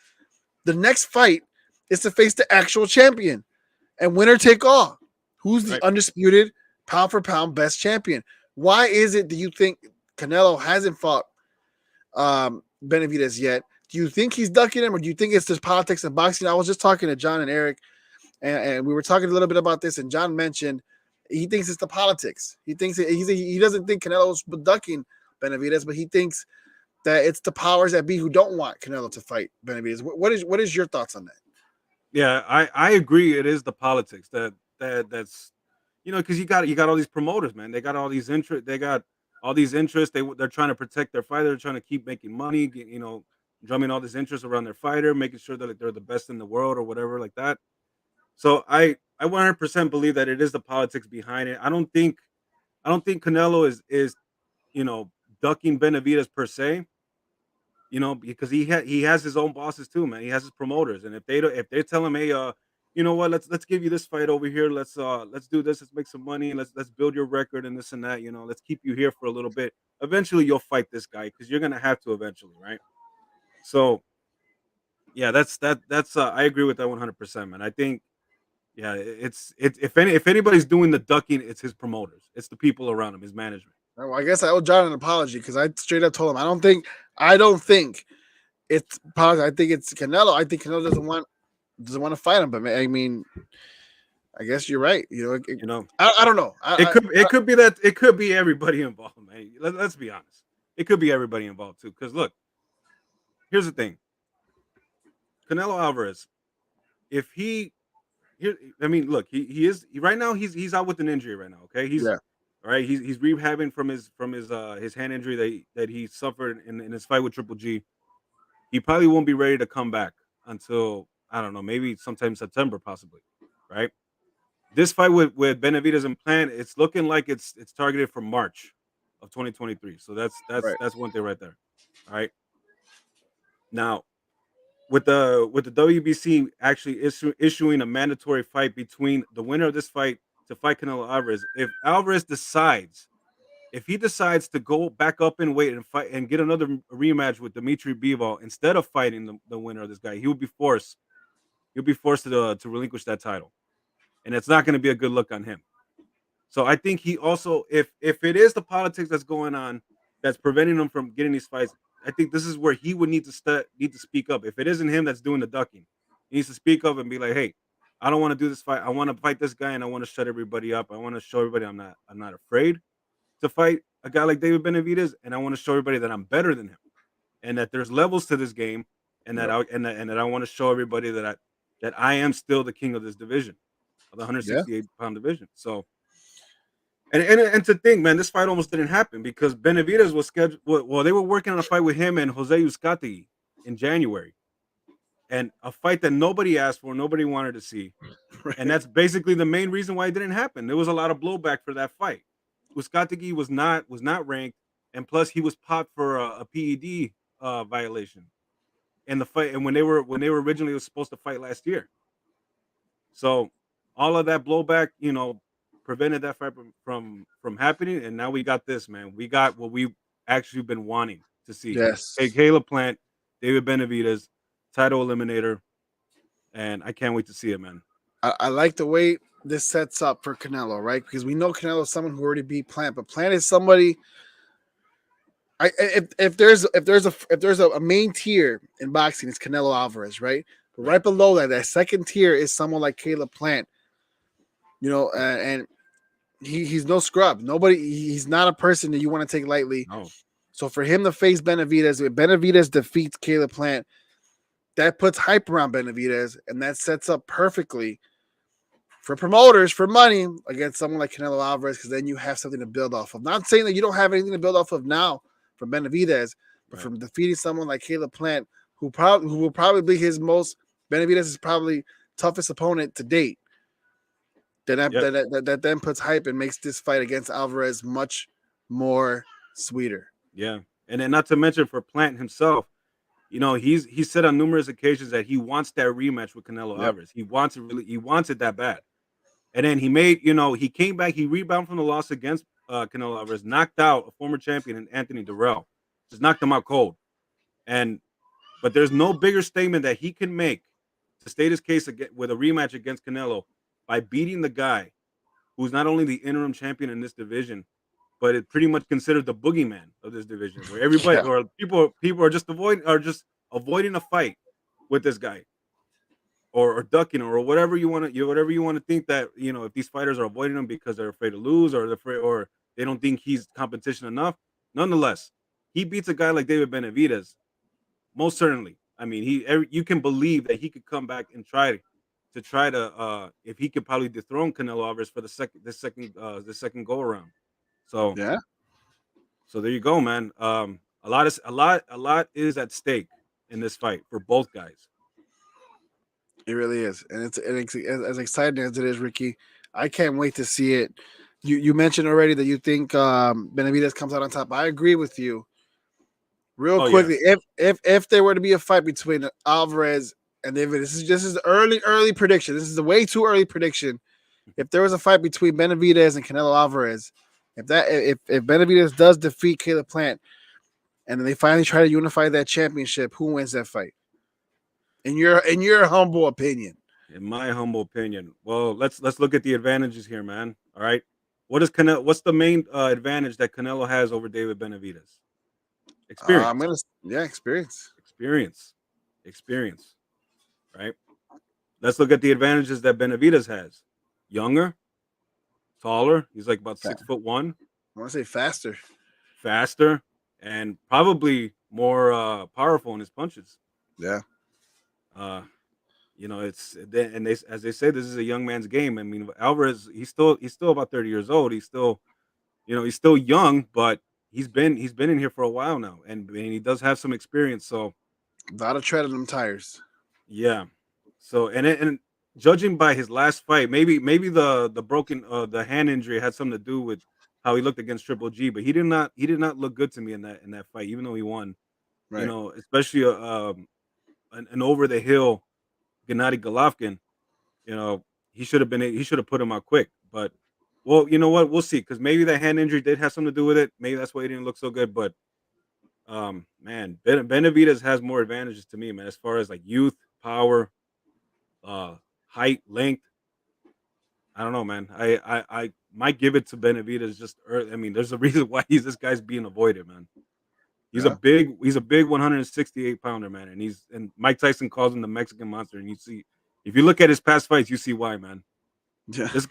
the next fight is to face the actual champion. And winner take all. Who's the undisputed pound for pound best champion? Why is it, do you think Canelo hasn't fought Benavidez yet? Do you think he's ducking him, or do you think it's just politics and boxing? I was just talking to John and Eric, and we were talking a little bit about this, and John mentioned he thinks it's the politics. He thinks he doesn't think Canelo's ducking Benavidez, but he thinks that it's the powers that be who don't want Canelo to fight Benavidez. What is your thoughts on that? Yeah, I agree. It is the politics that's because you got all these promoters, man. They got all these interests. They're trying to protect their fighter. They're trying to keep making money. Drumming all this interest around their fighter, making sure that they're the best in the world or whatever like that. So I 100% believe that it is the politics behind it. I don't think Canelo is ducking Benavidez per se. Because he has his own bosses too, man. He has his promoters, and if they tell him, hey, you know what, let's give you this fight over here. Let's do this. Let's make some money. Let's build your record and this and that. Let's keep you here for a little bit. Eventually, you'll fight this guy because you're gonna have to eventually, right? So, yeah, that's I agree with that 100%, man. I think, yeah, if anybody's doing the ducking, it's his promoters. It's the people around him, his management. Well, I guess I owe John an apology because I straight up told him I don't think it's politics. I think it's Canelo. I think Canelo doesn't want to fight him. But I mean, I guess you're right. You know, I don't know. it could be that it could be everybody involved, man. Let's be honest. It could be everybody involved too. Because look, here's the thing. Canelo Alvarez, if he here, I mean, look, he is right now. He's out with an injury right now. Okay, he's Yeah. all right. He's rehabbing from his hand injury that he suffered in his fight with Triple G. He probably won't be ready to come back until I don't know, maybe sometime September, possibly. Right. This fight with Benavidez and Plant, it's looking like it's targeted for March of 2023. So Right. that's one thing right there. All right. Now with the WBC actually issuing a mandatory fight between the winner of this fight to fight Canelo Alvarez, if Alvarez decides, if he decides to go back up and weight and fight and get another rematch with Dimitri Bivol instead of fighting the winner of this guy, he'll be forced to relinquish that title, and it's not going to be a good look on him. So I think he also, if it is the politics that's going on that's preventing him from getting these fights, I think this is where he would need to speak up. If it isn't him that's doing the ducking, he needs to speak up and be like, "Hey, I don't want to do this fight. I want to fight this guy, and I want to shut everybody up. I want to show everybody I'm not afraid to fight a guy like David Benavidez, and I want to show everybody that I'm better than him, and that there's levels to this game, and that I want to show everybody that I am still the king of this division, of the 168-pound division." So. And to think, man, this fight almost didn't happen because Benavidez was scheduled. Well, they were working on a fight with him and Jose Uzcategui in January, and a fight that nobody asked for, nobody wanted to see, and that's basically the main reason why it didn't happen. There was a lot of blowback for that fight. Uzcategui was not ranked, and plus he was popped for a PED violation in the fight, and when they were originally was supposed to fight last year. So all of that blowback, prevented that fight from happening, and now we got this, man. We got what we actually been wanting to see. Yes. Hey, Caleb Plant, David Benavidez, title eliminator, and I can't wait to see it, man. I like the way this sets up for Canelo, right? Because we know Canelo is someone who already beat Plant, but Plant is somebody. If there's a main tier in boxing, it's Canelo Alvarez, right? But right below that second tier is someone like Caleb Plant. And he's no scrub. He's not a person that you want to take lightly. No. So for him to face Benavidez, if Benavidez defeats Caleb Plant, that puts hype around Benavidez, and that sets up perfectly for promoters for money against someone like Canelo Alvarez, because then you have something to build off of. Not saying that you don't have anything to build off of now from Benavidez, but from defeating someone like Caleb Plant, who will probably be Benavidez is probably toughest opponent to date. That then puts hype and makes this fight against Alvarez much more sweeter. Yeah, and then not to mention for Plant himself, he said on numerous occasions that he wants that rematch with Canelo Alvarez. He wants it that bad. And then he came back, he rebounded from the loss against Canelo Alvarez, knocked out a former champion, Anthony Durrell, just knocked him out cold. But there's no bigger statement that he can make to state his case with a rematch against Canelo by beating the guy who's not only the interim champion in this division, but it pretty much considered the boogeyman of this division, where everybody or people are just avoiding a fight with this guy, or ducking, or whatever you want to think that if these fighters are avoiding him because they're afraid to lose, or they don't think he's competition enough. Nonetheless, he beats a guy like David Benavidez, most certainly. I mean, you can believe that he could come back and try to if he could probably dethrone Canelo Alvarez for the second go around. So yeah. So there you go, man. A lot is at stake in this fight for both guys. It really is, and it's as exciting as it is, Ricky. I can't wait to see it. You mentioned already that you think Benavidez comes out on top. I agree with you. Real quickly, if there were to be a fight between Alvarez and David, this is early prediction. This is a way too early prediction. If there was a fight between Benavidez and Canelo Alvarez, if Benavidez does defeat Caleb Plant, and then they finally try to unify that championship, who wins that fight? In your humble opinion. In my humble opinion, well, let's look at the advantages here, man. All right, what's the main advantage that Canelo has over David Benavidez? Experience. Experience. Right. Let's look at the advantages that Benavidez has. younger, taller. He's like about Fa- 6'1", I want to say faster. faster, and probably more powerful in his punches. Yeah. Uh, it's and they as they say, this is a young man's game. I mean, Alvarez, he's still about 30 years old. He's still young, but he's been in here for a while now, and he does have some experience. So A lot of tread on them tires. yeah, so and judging by his last fight, maybe the broken the hand injury had something to do with how he looked against Triple G, but he did not look good to me in that fight, even though he won. Right. Especially an over the hill Gennady Golovkin. He should have put him out quick, but well, you know what? We'll see, because maybe that hand injury did have something to do with it. Maybe that's why he didn't look so good. But man, Benavidez has more advantages to me, man, as far as like youth, power, uh, height, length. I don't know, man. I might give it to Benavidez just early. I mean, there's a reason why this guy's being avoided, man. Yeah. He's a big 168 pounder, man, and Mike Tyson calls him the Mexican monster. And you see, if you look at his past fights, you see why, man. Yeah. This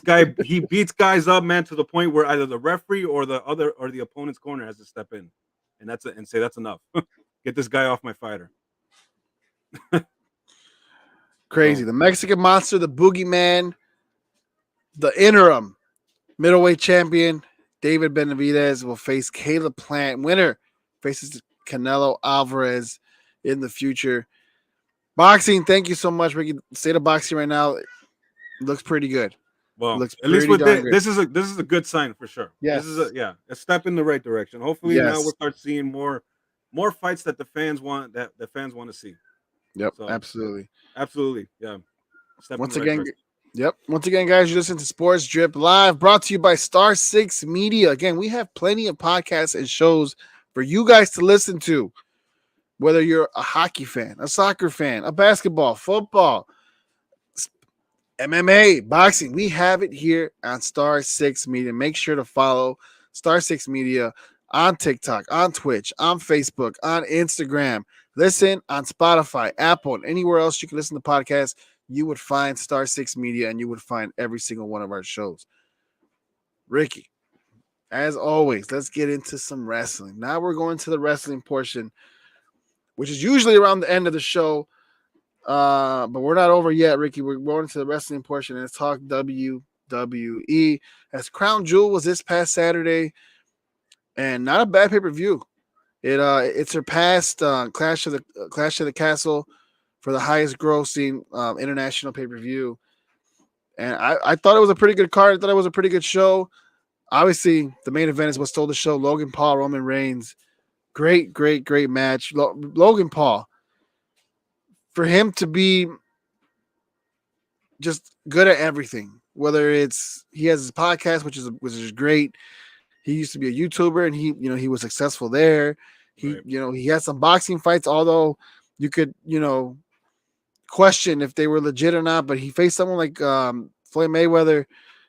guy, he beats guys up, man, to the point where either the referee or the opponent's corner has to step in, and say that's enough. Get this guy off my fighter. Crazy. So, The Mexican monster, the boogeyman, the interim middleweight champion, David Benavidez, will face Caleb Plant. Winner faces Canelo Alvarez in the future. Boxing, thank you so much, Ricky. State of boxing right now looks pretty good. well, Looks at least pretty with darn good. this is a good sign for sure. Yes. This is a step in the right direction. Hopefully now Yes. we'll start seeing more fights that the fans want to see. Yep, So absolutely. absolutely, yeah. Step Once in the right again, direction. yep. Once again, guys, you listen to Sports Drip Live, brought to you by Star 6 Media. Again, we have plenty of podcasts and shows for you guys to listen to. Whether you're a hockey fan, a soccer fan, a basketball, football, MMA, boxing, we have it here on Star 6 Media. Make sure to follow Star 6 Media on TikTok, on Twitch, on Facebook, on Instagram. Listen on Spotify, Apple, and anywhere else you can listen to podcasts. You would find Star 6 Media and you would find every single one of our shows. Ricky, as always, let's get into some wrestling. Now we're going to the wrestling portion, which is usually around the end of the show. But we're not over yet, Ricky. We're going to the wrestling portion and let's talk WWE. As Crown Jewel was this past Saturday, and not a bad pay-per-view. It surpassed Clash of the Castle for the highest grossing international pay-per-view. And I thought it was a pretty good card. I thought it was a pretty good show. Obviously, the main event is what stole the show. Logan Paul, Roman Reigns. Great match. Logan Paul, for him to be just good at everything, whether it's he has his podcast, which is great. He used to be a YouTuber and he was successful there. He, Right. he had some boxing fights, although you could, question if they were legit or not, but he faced someone like Floyd Mayweather.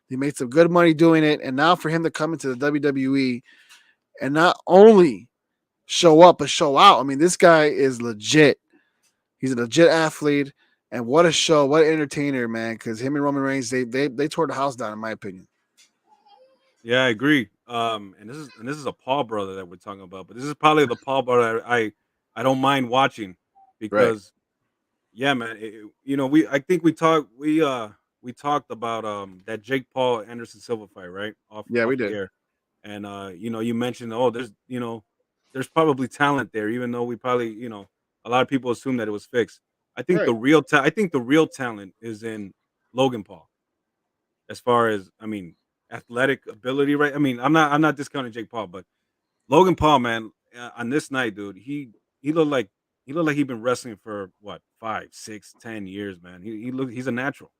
He made some good money doing it. And now for him to come into the WWE and not only show up, but show out. I mean, this guy is legit. He's a legit athlete. And what a show, what an entertainer, man. Because him and Roman Reigns, they tore the house down, in my opinion. Yeah, I agree. And this is a Paul brother that we're talking about, but this is probably the Paul brother I don't mind watching Right. because yeah, man. I think we talked about that Jake Paul Anderson Silva fight, right? Yeah, we Off the did. air, and you mentioned, oh, there's probably talent there, even though we probably a lot of people assume that it was fixed. Right. I think the real talent is in Logan Paul, as far as athletic ability, right? I mean, I'm not discounting Jake Paul, but Logan Paul, man, on this night, dude, he looked like he'd been wrestling for what 5, 6, 10 years, man. He's a natural.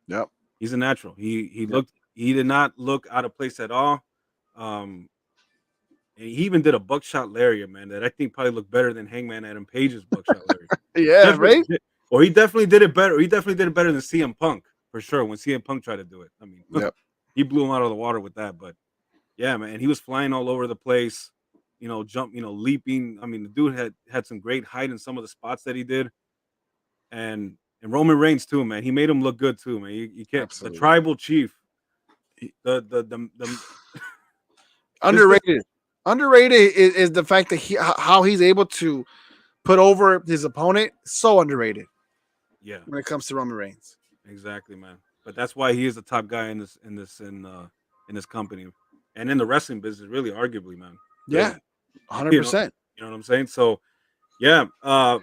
Yep. He's a natural. Yep. He did not look out of place at all. And he even did a buckshot lariat, man, that I think probably looked better than Hangman Adam Page's buckshot lariat. Yeah, right? Or he definitely did it better. He definitely did it better than CM Punk for sure. When CM Punk tried to do it, I mean, Yep. he blew him out of the water with that. But yeah, man, he was flying all over the place. Leaping. I mean, the dude had some great height in some of the spots that he did, and And Roman Reigns too, man. He made him look good too, man. You can't Absolutely. the tribal chief. The Underrated. Underrated is the fact that how he's able to put over his opponent. So underrated. Yeah, when it comes to Roman Reigns. exactly, man. But that's why he is the top guy in this company and in the wrestling business, really, arguably, man. Yeah, You know, 100%. you know what I'm saying? So, yeah,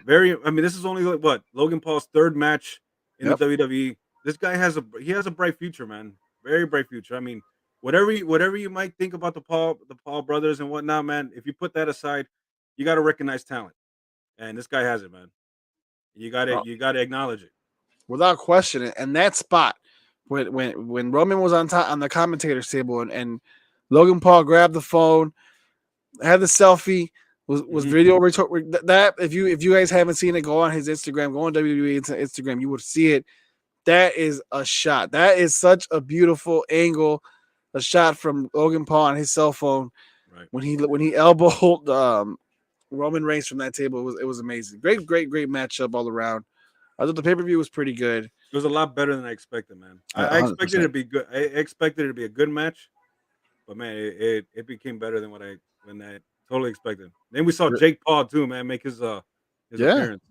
very. I mean, this is only like what Logan Paul's third match in Yep. the WWE. This guy has a bright future, man. Very bright future. I mean, whatever you might think about the Paul brothers and whatnot, man. If you put that aside, you got to recognize talent, and this guy has it, man. You got to acknowledge it. Without question. And that spot when Roman was on top on the commentator's table and Logan Paul grabbed the phone, had the selfie, was video that if you guys haven't seen it, go on his Instagram, go on WWE Instagram, you would see it. That is a shot. That is such a beautiful angle, a shot from Logan Paul on his cell phone Right. when he elbowed Roman Reigns from that table. It was amazing. Great matchup all around. I thought the pay-per-view was pretty good. It was a lot better than I expected, man. I expected it to be good. I expected it to be a good match, but man, it became better than I totally expected. Then we saw Jake Paul too, man, make his appearance.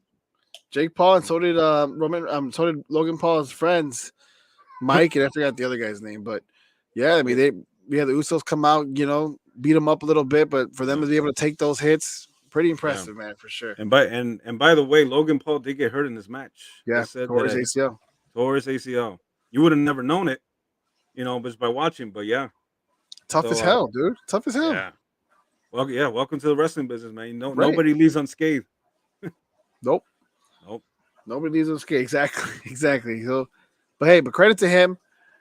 Jake Paul, and so did so did Logan Paul's friends, Mike, and I forgot the other guy's name, but yeah, I mean we had the Usos come out, beat them up a little bit, but for them to be able to take those hits, pretty impressive, man, for sure. And by the way, Logan Paul did get hurt in this match. Yeah, tore his ACL. Tore his ACL. You would have never known it, just by watching. But yeah, tough as hell, dude. Tough as hell. Yeah. Well, yeah. Welcome to the wrestling business, man. Nobody leaves unscathed. Nope. Nobody leaves unscathed. Exactly. So, but credit to him,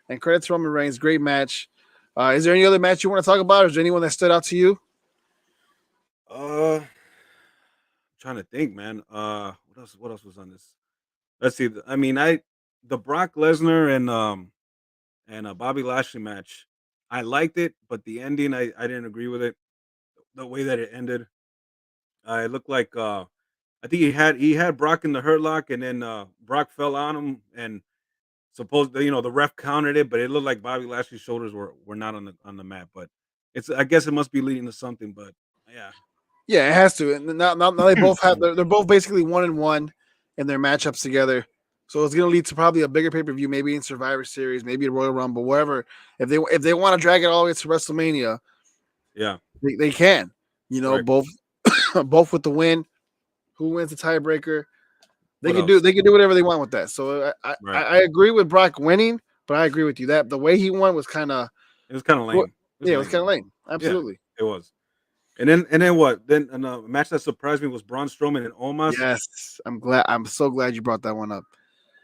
and credit to Roman Reigns. Great match. Is there any other match you want to talk about? Or is there anyone that stood out to you? Trying to think, man. What else was on this? Let's see. I mean, the Brock Lesnar and Bobby Lashley match, I liked it, but the ending, I didn't agree with it. The way that it ended, it looked like I think he had Brock in the hurt lock, and then Brock fell on him, and supposedly the ref countered it, but it looked like Bobby Lashley's shoulders were not on the mat. But I guess it must be leading to something. But yeah. Yeah, it has to. And now they both have. They're both basically 1-1 in their matchups together. So it's going to lead to probably a bigger pay-per-view, maybe in Survivor Series, maybe a Royal Rumble, wherever. If they want to drag it all the way to WrestleMania, yeah, they can. Right. both with the win. Who wins the tiebreaker? They can do whatever they want with that. So I agree with Brock winning, but I agree with you that the way he won was kind of. It was kind of lame. It was kind of lame. Absolutely, yeah, it was. And then what? Then a match that surprised me was Braun Strowman and Omos. Yes, I'm so glad you brought that one up.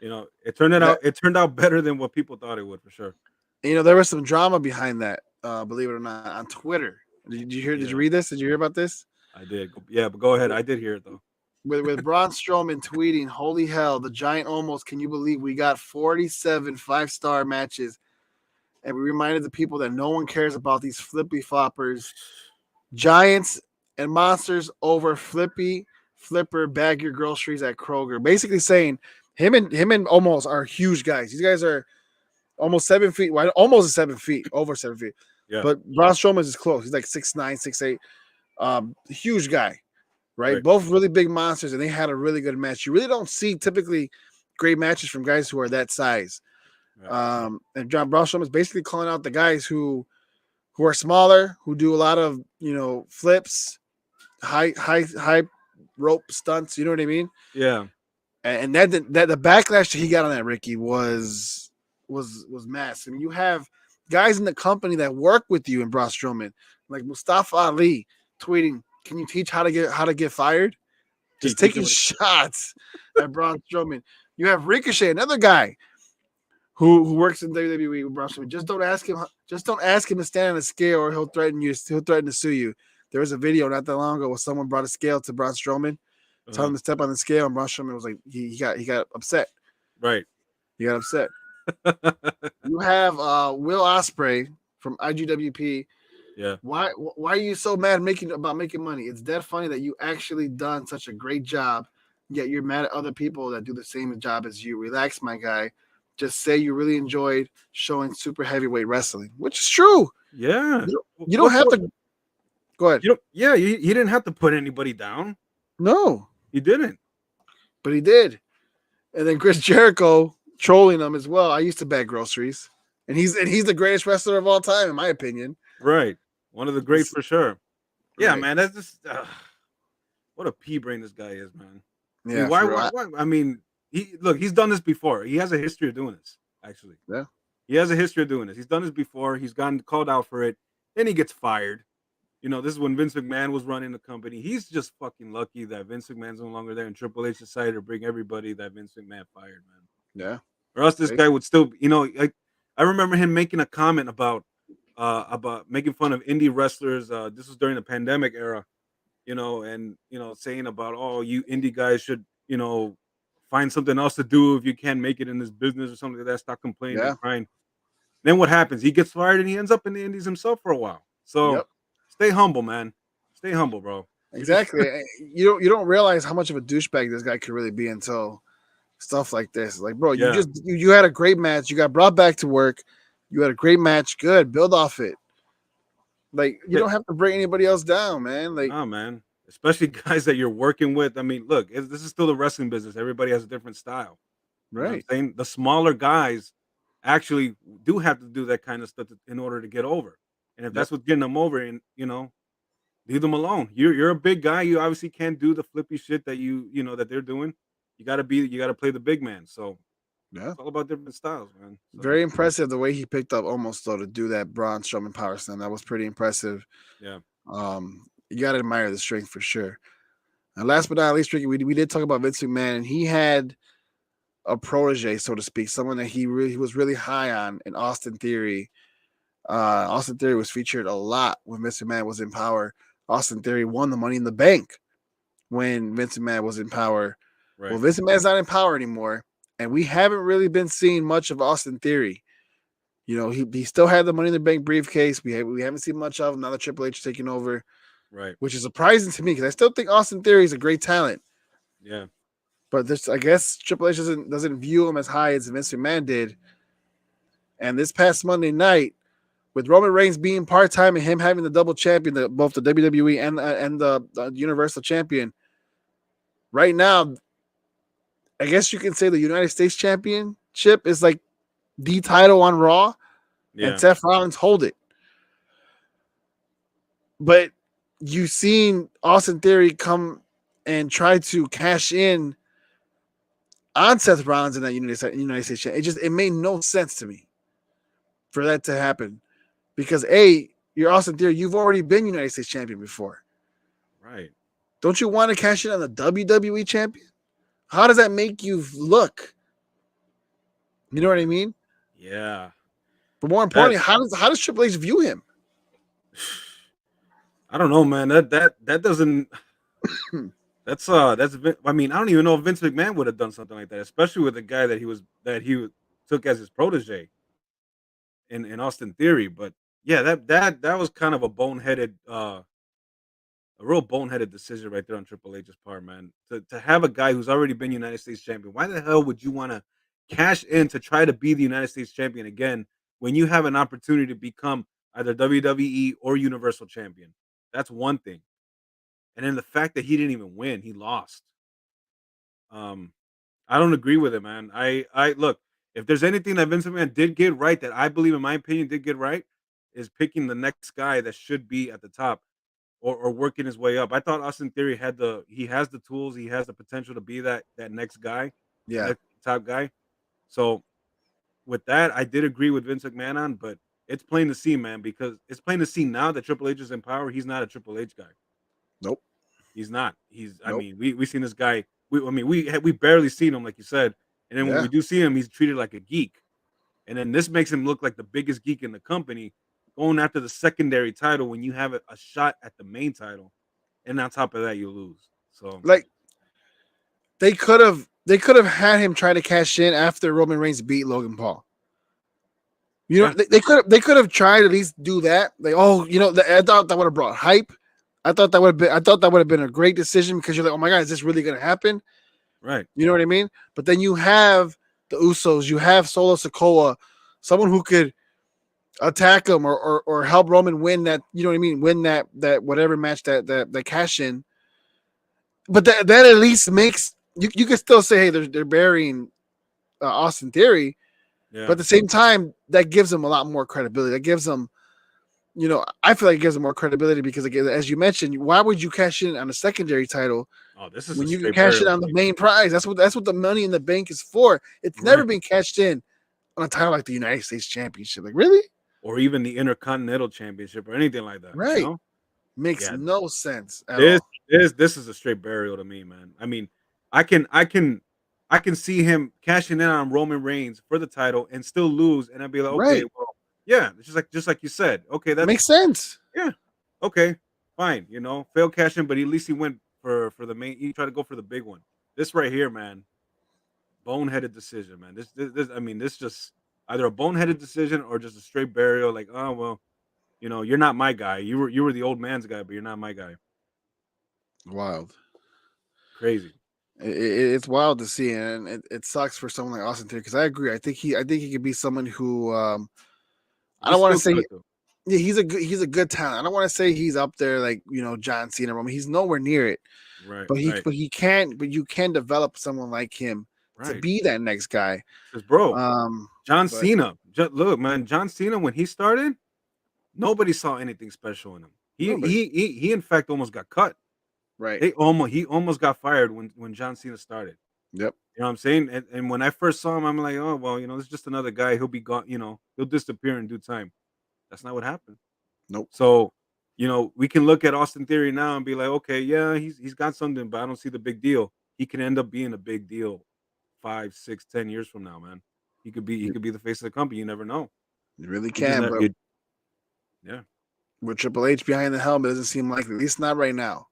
It turned out better than what people thought it would, for sure. There was some drama behind that. Believe it or not, on Twitter. Did you hear? Did you read this? Did you hear about this? I did. Yeah, but go ahead. I did hear it though. With Braun Strowman tweeting, "Holy hell, the Giant Omos! Can you believe we got 47 5-star matches?" And we reminded the people that no one cares about these flippy floppers. Giants and monsters over flipper bag your groceries at Kroger. Basically saying him and Omos are huge guys. These guys are almost 7 feet. Well, almost 7 feet, over 7 feet. Yeah. But Braun Strowman is close. He's like 6'9", 6'8". Huge guy, right? Both really big monsters, and they had a really good match. You really don't see typically great matches from guys who are that size. Right. And Braun Strowman is basically calling out the guys who are smaller, who do a lot of flips, high rope stunts. You know what I mean? Yeah. And that the backlash that he got on that, Ricky, was massive. I mean, you have guys in the company that work with you in Braun Strowman, like Mustafa Ali, tweeting, "Can you teach how to get fired?" Just taking shots at Braun Strowman. You have Ricochet, another guy who works in WWE with Braun Strowman. Just don't ask him to stand on a scale, or he'll threaten you. He'll threaten to sue you. There was a video not that long ago where someone brought a scale to Braun Strowman, telling him to step on the scale, and Braun Strowman was like, he got upset. Right. He got upset. You have Will Ospreay from IGWP. Yeah. Why are you so mad about making money? It's dead funny that you actually done such a great job yet you're mad at other people that do the same job as you. Relax, my guy. Just say you really enjoyed showing super heavyweight wrestling, which is true. Yeah. You don't have to. Go ahead. He didn't have to put anybody down. No, he didn't. But he did. And then Chris Jericho trolling him as well. I used to bag groceries, and he's the greatest wrestler of all time, in my opinion. Right, one of the greats for sure. Yeah, Right. man, that's just what a pea brain this guy is, man. Yeah. Why? I mean, he's done this before. He has a history of doing this. Actually, Yeah. he has a history of doing this. He's done this before. He's gotten called out for it. Then he gets fired. This is when Vince McMahon was running the company. He's just fucking lucky that Vince McMahon's no longer there, and Triple H decided to bring everybody that Vince McMahon fired, man. Yeah. Or else this guy would still, I remember him making a comment about making fun of indie wrestlers. This was during the pandemic era, and saying about, oh, you indie guys should, find something else to do if you can't make it in this business or something like that. Stop complaining and crying. Then what happens? He gets fired and he ends up in the indies himself for a while. So stay humble, man. Stay humble, bro. Exactly. you don't realize how much of a douchebag this guy could really be until stuff like this. Like, bro, you had a great match. You got brought back to work. You had a great match. Good. Build off it. Like, you don't have to bring anybody else down, man. Like, no, man. Especially guys that you're working with. I mean, look, this is still the wrestling business. Everybody has a different style. Right. The smaller guys actually do have to do that kind of stuff in order to get over. And if that's what's getting them over, and leave them alone. You're a big guy. You obviously can't do the flippy shit that that they're doing. You gotta play the big man. So it's all about different styles, man. So. Very impressive the way he picked up almost though to do that Braun Strowman power slam. That was pretty impressive. Yeah. You gotta admire the strength for sure. And last but not least, Ricky, we did talk about Vince McMahon, and he had a protege, so to speak, someone that he was really high on in Austin Theory. Austin Theory was featured a lot when Vince McMahon was in power. Austin Theory won the Money in the Bank when Vince McMahon was in power. Right. Well, Vince McMahon's not in power anymore, and we haven't really been seeing much of Austin Theory. He still had the Money in the Bank briefcase. We haven't seen much of him now that Triple H is taking over. Right. Which is surprising to me because I still think Austin Theory is a great talent. Yeah. But I guess Triple H doesn't view him as high as Vince McMahon did. And this past Monday night, with Roman Reigns being part-time and him having the double champion, both the WWE and the Universal Champion, right now, I guess you can say the United States Championship is like the title on Raw, and Seth Rollins hold it. But you've seen Austin Theory come and try to cash in on Seth Rollins in that United States Championship. It made no sense to me for that to happen. Because you're Austin Theory. You've already been United States champion before. Right. Don't you want to cash in on the WWE champion? How does that make you look? You know what I mean? Yeah. But more importantly, how does Triple H view him? I don't know, man. That doesn't that's I mean, I don't even know if Vince McMahon would have done something like that, especially with the guy that he took as his protege in Austin Theory. But yeah, that was kind of a real boneheaded decision right there on Triple H's part, man. To have a guy who's already been United States champion, why the hell would you want to cash in to try to be the United States champion again when you have an opportunity to become either WWE or Universal champion? That's one thing. And then the fact that he didn't even win, he lost. I don't agree with it, man. I look, if there's anything that Vince McMahon did get right, that I believe, in my opinion, did get right, is picking the next guy that should be at the top or working his way up. I thought Austin Theory has the tools, he has the potential to be that next guy, next top guy. So with that, I did agree with Vince McMahon on, but it's plain to see, man, because it's plain to see now that Triple H is in power. He's not a Triple H guy. Nope. He's not. I mean, we seen this guy. We barely seen him, like you said. And then when we do see him, he's treated like a geek. And then this makes him look like the biggest geek in the company, going after the secondary title when you have a shot at the main title. And on top of that, you lose. So like they could have had him try to cash in after Roman Reigns beat Logan Paul. They could have tried to at least do that. Like, I thought that would have brought hype. I thought that would have been a great decision because you're like, oh my God, is this really going to happen? Right. You know what I mean? But then you have the Usos, you have Solo Sikoa, someone who could attack him or help Roman win that. You know what I mean? Win that whatever match that cash in. But that at least makes you can still say, hey, they're burying Austin Theory, Yeah. but at the same time, that gives them a lot more credibility. That gives them, I feel like it gives them more credibility because, again, as you mentioned, why would you cash in on a secondary title Oh, this is when a you can straight cash in burial on to the me. main prize? That's what the Money in the Bank is for. It's never Right. been cashed in on a title like the United States Championship. Like, really? Or even the Intercontinental Championship or anything like that. Right. You know? Makes Yeah. no sense at This all. this is a straight burial to me, man. I mean, I can see him cashing in on Roman Reigns for the title and still lose, and I'd be like, okay, Right. well, yeah, it's just like you said. Okay, that's Makes sense. yeah, okay, fine. Fail cashing, but at least he went for the main. He tried to go for the big one. This right here, man, boneheaded decision, man. This I mean, this just either a boneheaded decision or just a straight burial. Like, oh well, you're not my guy. You were the old man's guy, but you're not my guy. Wild. Crazy. It's wild to see, and it sucks for someone like Austin Theory because I agree. I think he could be someone who I don't want to say yeah, he's a good talent. I don't want to say he's up there like John Cena. I mean, he's nowhere near it. Right. But right. you can develop someone like him to Right. be that next guy. Because, bro, John but- Cena. Look, man, John Cena when he started, nobody saw anything special in him. He in fact almost got cut. Right. He almost got fired when John Cena started. Yep. You know what I'm saying? And when I first saw him, I'm like, oh well, it's just another guy. He'll be gone. He'll disappear in due time. That's not what happened. Nope. So, we can look at Austin Theory now and be like, okay, yeah, he's got something, but I don't see the big deal. He can end up being a big deal 5, 6, 10 years from now, man. He could be the face of the company. You never know. You really can, but yeah. with Triple H behind the helmet, it doesn't seem likely. At least not right now.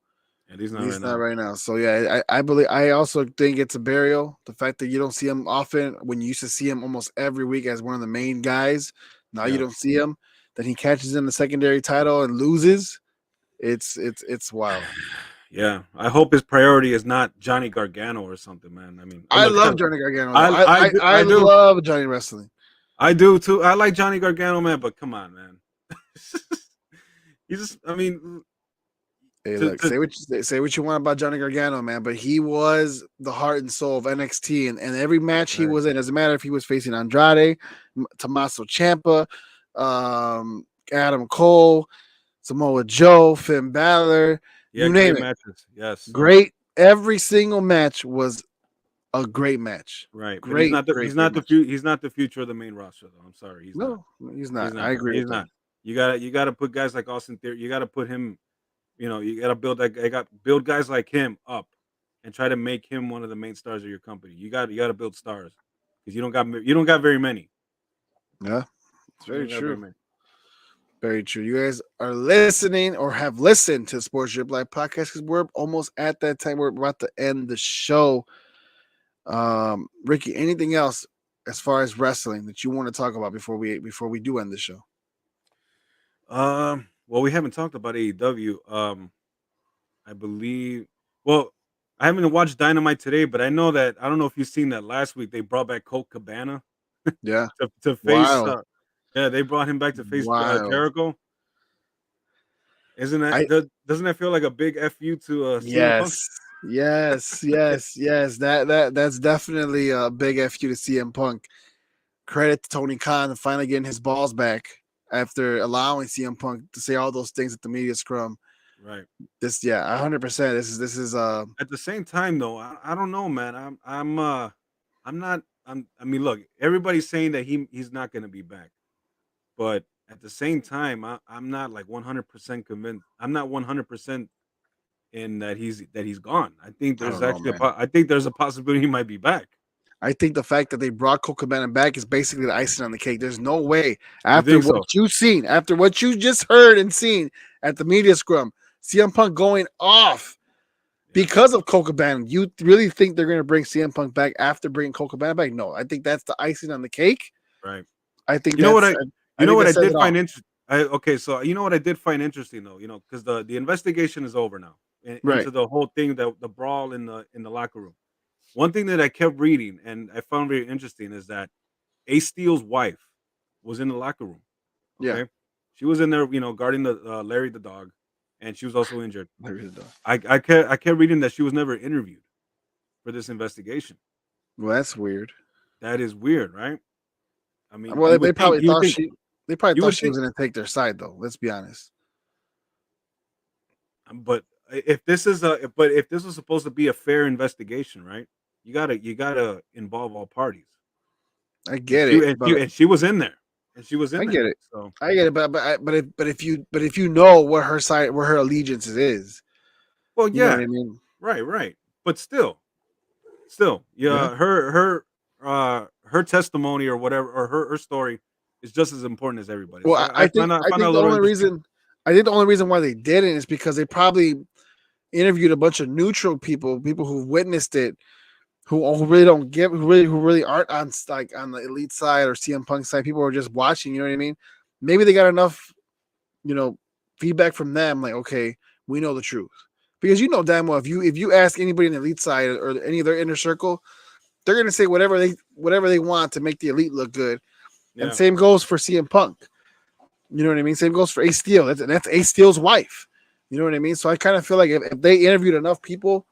And he's At least not right now. So yeah, I also think it's a burial. The fact that you don't see him often when you used to see him almost every week as one of the main guys. Now you don't see him. Then he catches in the secondary title and loses. It's wild. Yeah, I hope his priority is not Johnny Gargano or something, man. I mean, I love Johnny Gargano. I do love Johnny wrestling. I do too. I like Johnny Gargano, man. But come on, man. He's just. I mean, hey, look. Say what you want about Johnny Gargano, man. But he was the heart and soul of NXT, and every match he was in, doesn't matter if he was facing Andrade, Tommaso Ciampa, Adam Cole, Samoa Joe, Finn Balor. Yeah, you name it. Matches. Yes. Great. Every single match was a great match. Right. Great. He's not the future of the main roster, though. I'm sorry. He's not. I agree. He's not. You gotta put guys like Austin Theory. You gotta put him. You gotta build guys like him up, and try to make him one of the main stars of your company. You gotta build stars because you don't got very many. Yeah, it's very true. Very true. You guys are listening or have listened to Sports Drip Live podcast because we're almost at that time. We're about to end the show. Ricky, anything else as far as wrestling that you want to talk about before we do end the show? Well, we haven't talked about AEW. I believe. Well, I haven't watched Dynamite today, but I know that I don't know if you've seen that last week they brought back Colt Cabana. Yeah, to face. Yeah, they brought him back to face Jericho. Isn't that doesn't that feel like a big FU to CM Punk? Yes. That's definitely a big FU to CM Punk. Credit to Tony Khan finally getting his balls back after allowing CM Punk to say all those things at the media scrum. Right. 100%. This is at the same time though, I don't know, man. I mean, look, everybody's saying that he's not going to be back. But at the same time, I'm not like 100% convinced. I'm not 100% in that he's gone. I think there's I think there's a possibility he might be back. I think the fact that they brought Colt Cabana back is basically the icing on the cake. There's no way after what you've seen, after what you just heard and seen at the media scrum, CM Punk going off because of Colt Cabana. You really think they're going to bring CM Punk back after bringing Colt Cabana back? No, I think that's the icing on the cake. Right. I think you know what I did find interesting. So you know what I did find interesting though, because the investigation is over now into the whole thing, the brawl in the locker room. one thing that I kept reading and I found very interesting is that Ace Steel's wife was in the locker room. Yeah. Okay, she was in there, guarding the Larry the dog, and she was also injured. I really don't. I kept reading that she was never interviewed for this investigation. Well, that's weird. That is weird, right? I mean, Well, they probably thought think they probably you thought would she was think, going to take their side, though. Let's be honest. but if this is but if this was supposed to be a fair investigation, right? You gotta involve all parties. I And get it, but she was in there, and she was I in there. get it. So I get it, but if you know what her side, where her allegiances is, well, you know what yeah, I mean? right. But still, Yeah. yeah, her testimony or whatever, or her story is just as important as everybody. So Well, I I find that think a little interesting. the only reason why they didn't is because they probably interviewed a bunch of neutral people, people who witnessed it, who really don't give, who really aren't on like on the elite side or CM Punk side. People are just watching. You know what I mean? Maybe they got enough, you know, feedback from them. Like, okay, we know the truth because you know damn well if you ask anybody in the elite side or any of their inner circle, they're gonna say whatever they want to make the elite look good. And Yeah, same goes for CM Punk. You know what I mean? Same goes for Ace Steel. That's Ace Steel's wife. You know what I mean? So I kind of feel like if they interviewed enough people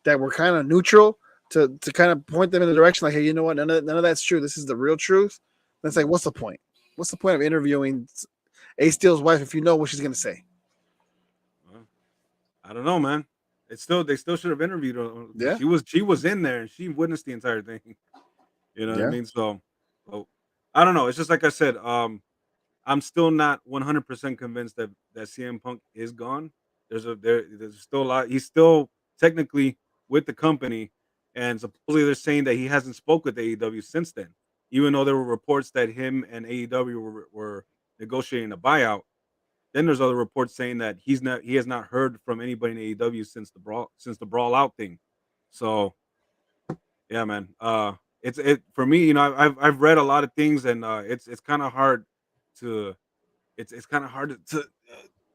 that were kind of neutral to kind of point them in the direction, like, hey, you know what? None of that's true. This is the real truth. That's like, what's the point? What's the point of interviewing Ace Steel's wife if you know what she's gonna say? well, I don't know, man. They still should have interviewed her because Yeah, she was in there and she witnessed the entire thing. You know what I yeah, mean? So I don't know. It's just like I said. I'm still not 100% convinced that CM Punk is gone. There's still a lot. He's still technically with the company, and supposedly they're saying that he hasn't spoke with AEW since then. Even though there were reports that him and AEW were negotiating a buyout, then there's other reports saying that he has not heard from anybody in AEW since the brawl out thing. So yeah, man. It for me. I've read a lot of things, and it's kind of hard to it's kind of hard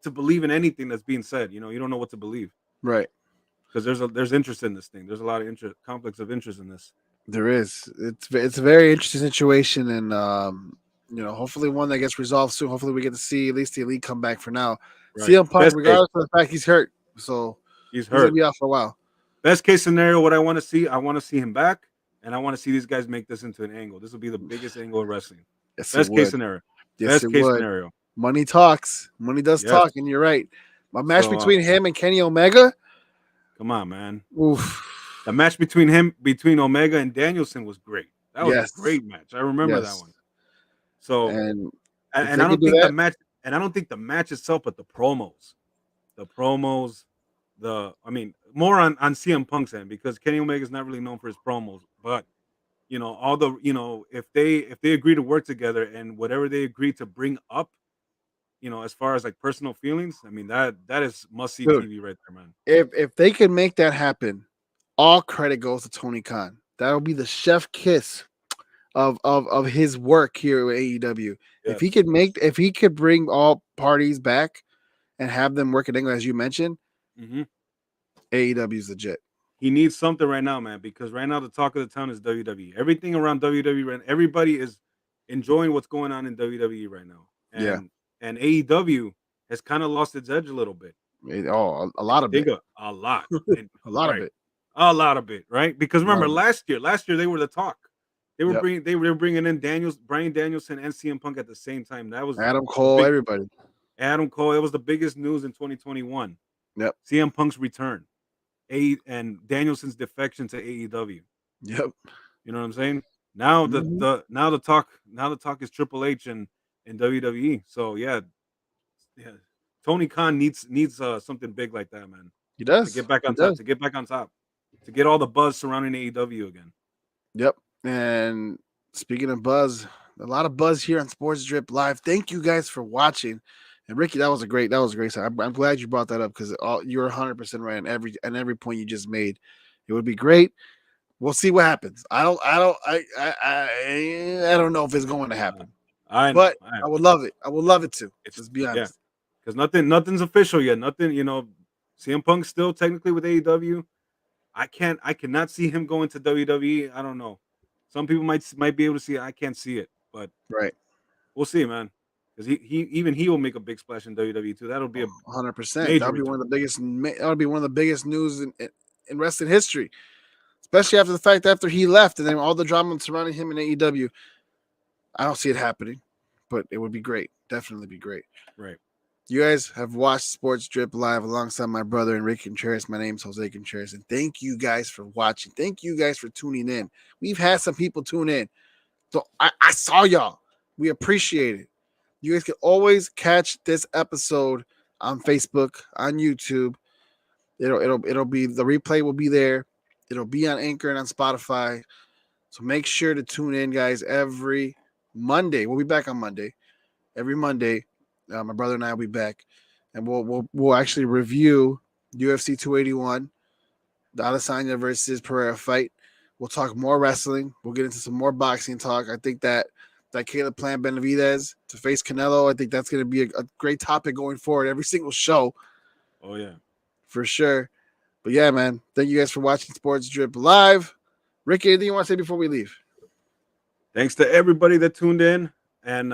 to believe in anything that's being said. You don't know what to believe right. because there's interest in this thing. There's a lot of interest, conflicts of interest in this. There is. It's a very interesting situation, and hopefully one that gets resolved soon. Hopefully we get to see at least the elite come back for now. Right. CM Punk, regardless of the fact he's hurt, so He's he's gonna hurt. be out for a while. Best case scenario, what I want to see him back, and I want to see these guys make this into an angle. This will be the biggest angle in wrestling. Yes, it Best case would. scenario. Yes, Best it case would. scenario. Money talks. Money does Yes. talk, and you're right. A match So, between him and Kenny Omega. Come on, man. Oof. The match between Omega and Danielson was great. That was Yes. a great match. I remember that Yes. one. So And and they I could don't do think the that, match and I don't think the match itself, but the promos. The promos, I mean, more on CM Punk's end because Kenny Omega is not really known for his promos, but all the if they agree to work together and whatever they agree to bring up, as far as like personal feelings, I mean that is must see dude. TV right there, man. If they can make that happen, all credit goes to Tony Khan. That'll be the chef kiss of his work here with AEW. Yes. If he could bring all parties back and have them work at England, as you mentioned, hmm AEW is legit. He needs something right now, man, because right now the talk of the town is WWE. Everything around WWE, right? Everybody is enjoying what's going on in WWE right now, Yeah. and AEW has kind of lost its edge a little bit. A lot of it. A lot, and, A lot right, of it. a lot of it, right? Because remember Lot last year they were the talk. They were Yep. they were bringing in Brian Danielson and CM Punk at the same time. That was Adam the Cole, big- everybody. Adam Cole. It was the biggest news in 2021. Yep. CM Punk's return, and Danielson's defection to AEW. Yep. You know what I'm saying? Now Mhm. the talk is Triple H and WWE. So yeah. Tony Khan needs something big like that, man. He To does. get back He on top. does. To get back on top. To get all the buzz surrounding AEW again. Yep. And speaking of buzz, a lot of buzz here on Sports Drip Live. Thank you guys for watching. And Ricky, that was a great sign. I'm glad you brought that up because you're 100% right on every point you just made. It would be great. We'll see what happens. I don't know if it's going to happen. I know. But I would love it. I would love it to. Let's be honest. Because nothing's official yet. Nothing, CM Punk's still technically with AEW. I cannot see him going to WWE. I don't know. Some people might be able to see it. I can't see it, but Right. we'll see, man. Because he will make a big splash in WWE too. That'll be a 100%. That major would be one return. of the biggest. That would be one of the biggest news in wrestling history, especially after the fact after he left and then all the drama surrounding him in AEW. I don't see it happening, but it would be great. Definitely be great. Right. You guys have watched Sports Drip live alongside my brother Enrique Contreras. My name's Jose Contreras, and thank you guys for watching. Thank you guys for tuning in. We've had some people tune in, so I saw y'all. We appreciate it. You guys can always catch this episode on Facebook, on YouTube. It'll be the replay will be there. It'll be on Anchor and on Spotify. So make sure to tune in, guys, every Monday. We'll be back on Monday. Every Monday, my brother and I will be back, and we'll actually review UFC 281, the Adesanya versus Pereira fight. We'll talk more wrestling. We'll get into some more boxing talk. I think that Caleb Plant Benavidez to face Canelo, I think that's going to be a great topic going forward. Every single show. Oh yeah, for sure. But yeah, man, thank you guys for watching Sports Drip Live. Ricky, anything you want to say before we leave? Thanks to everybody that tuned in, and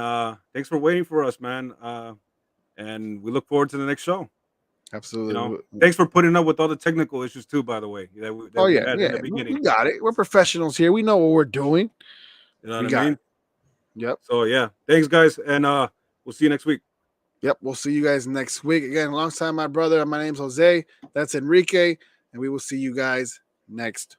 thanks for waiting for us, man. And we look forward to the next show. Absolutely. Thanks for putting up with all the technical issues too, by the way. We had in the beginning. We got it. We're professionals here. We know what we're doing. You know what I mean? Yep. So yeah, thanks guys, and we'll see you next week. Yep, we'll see you guys next week. Again, alongside my brother, my name's Jose. That's Enrique, and we will see you guys next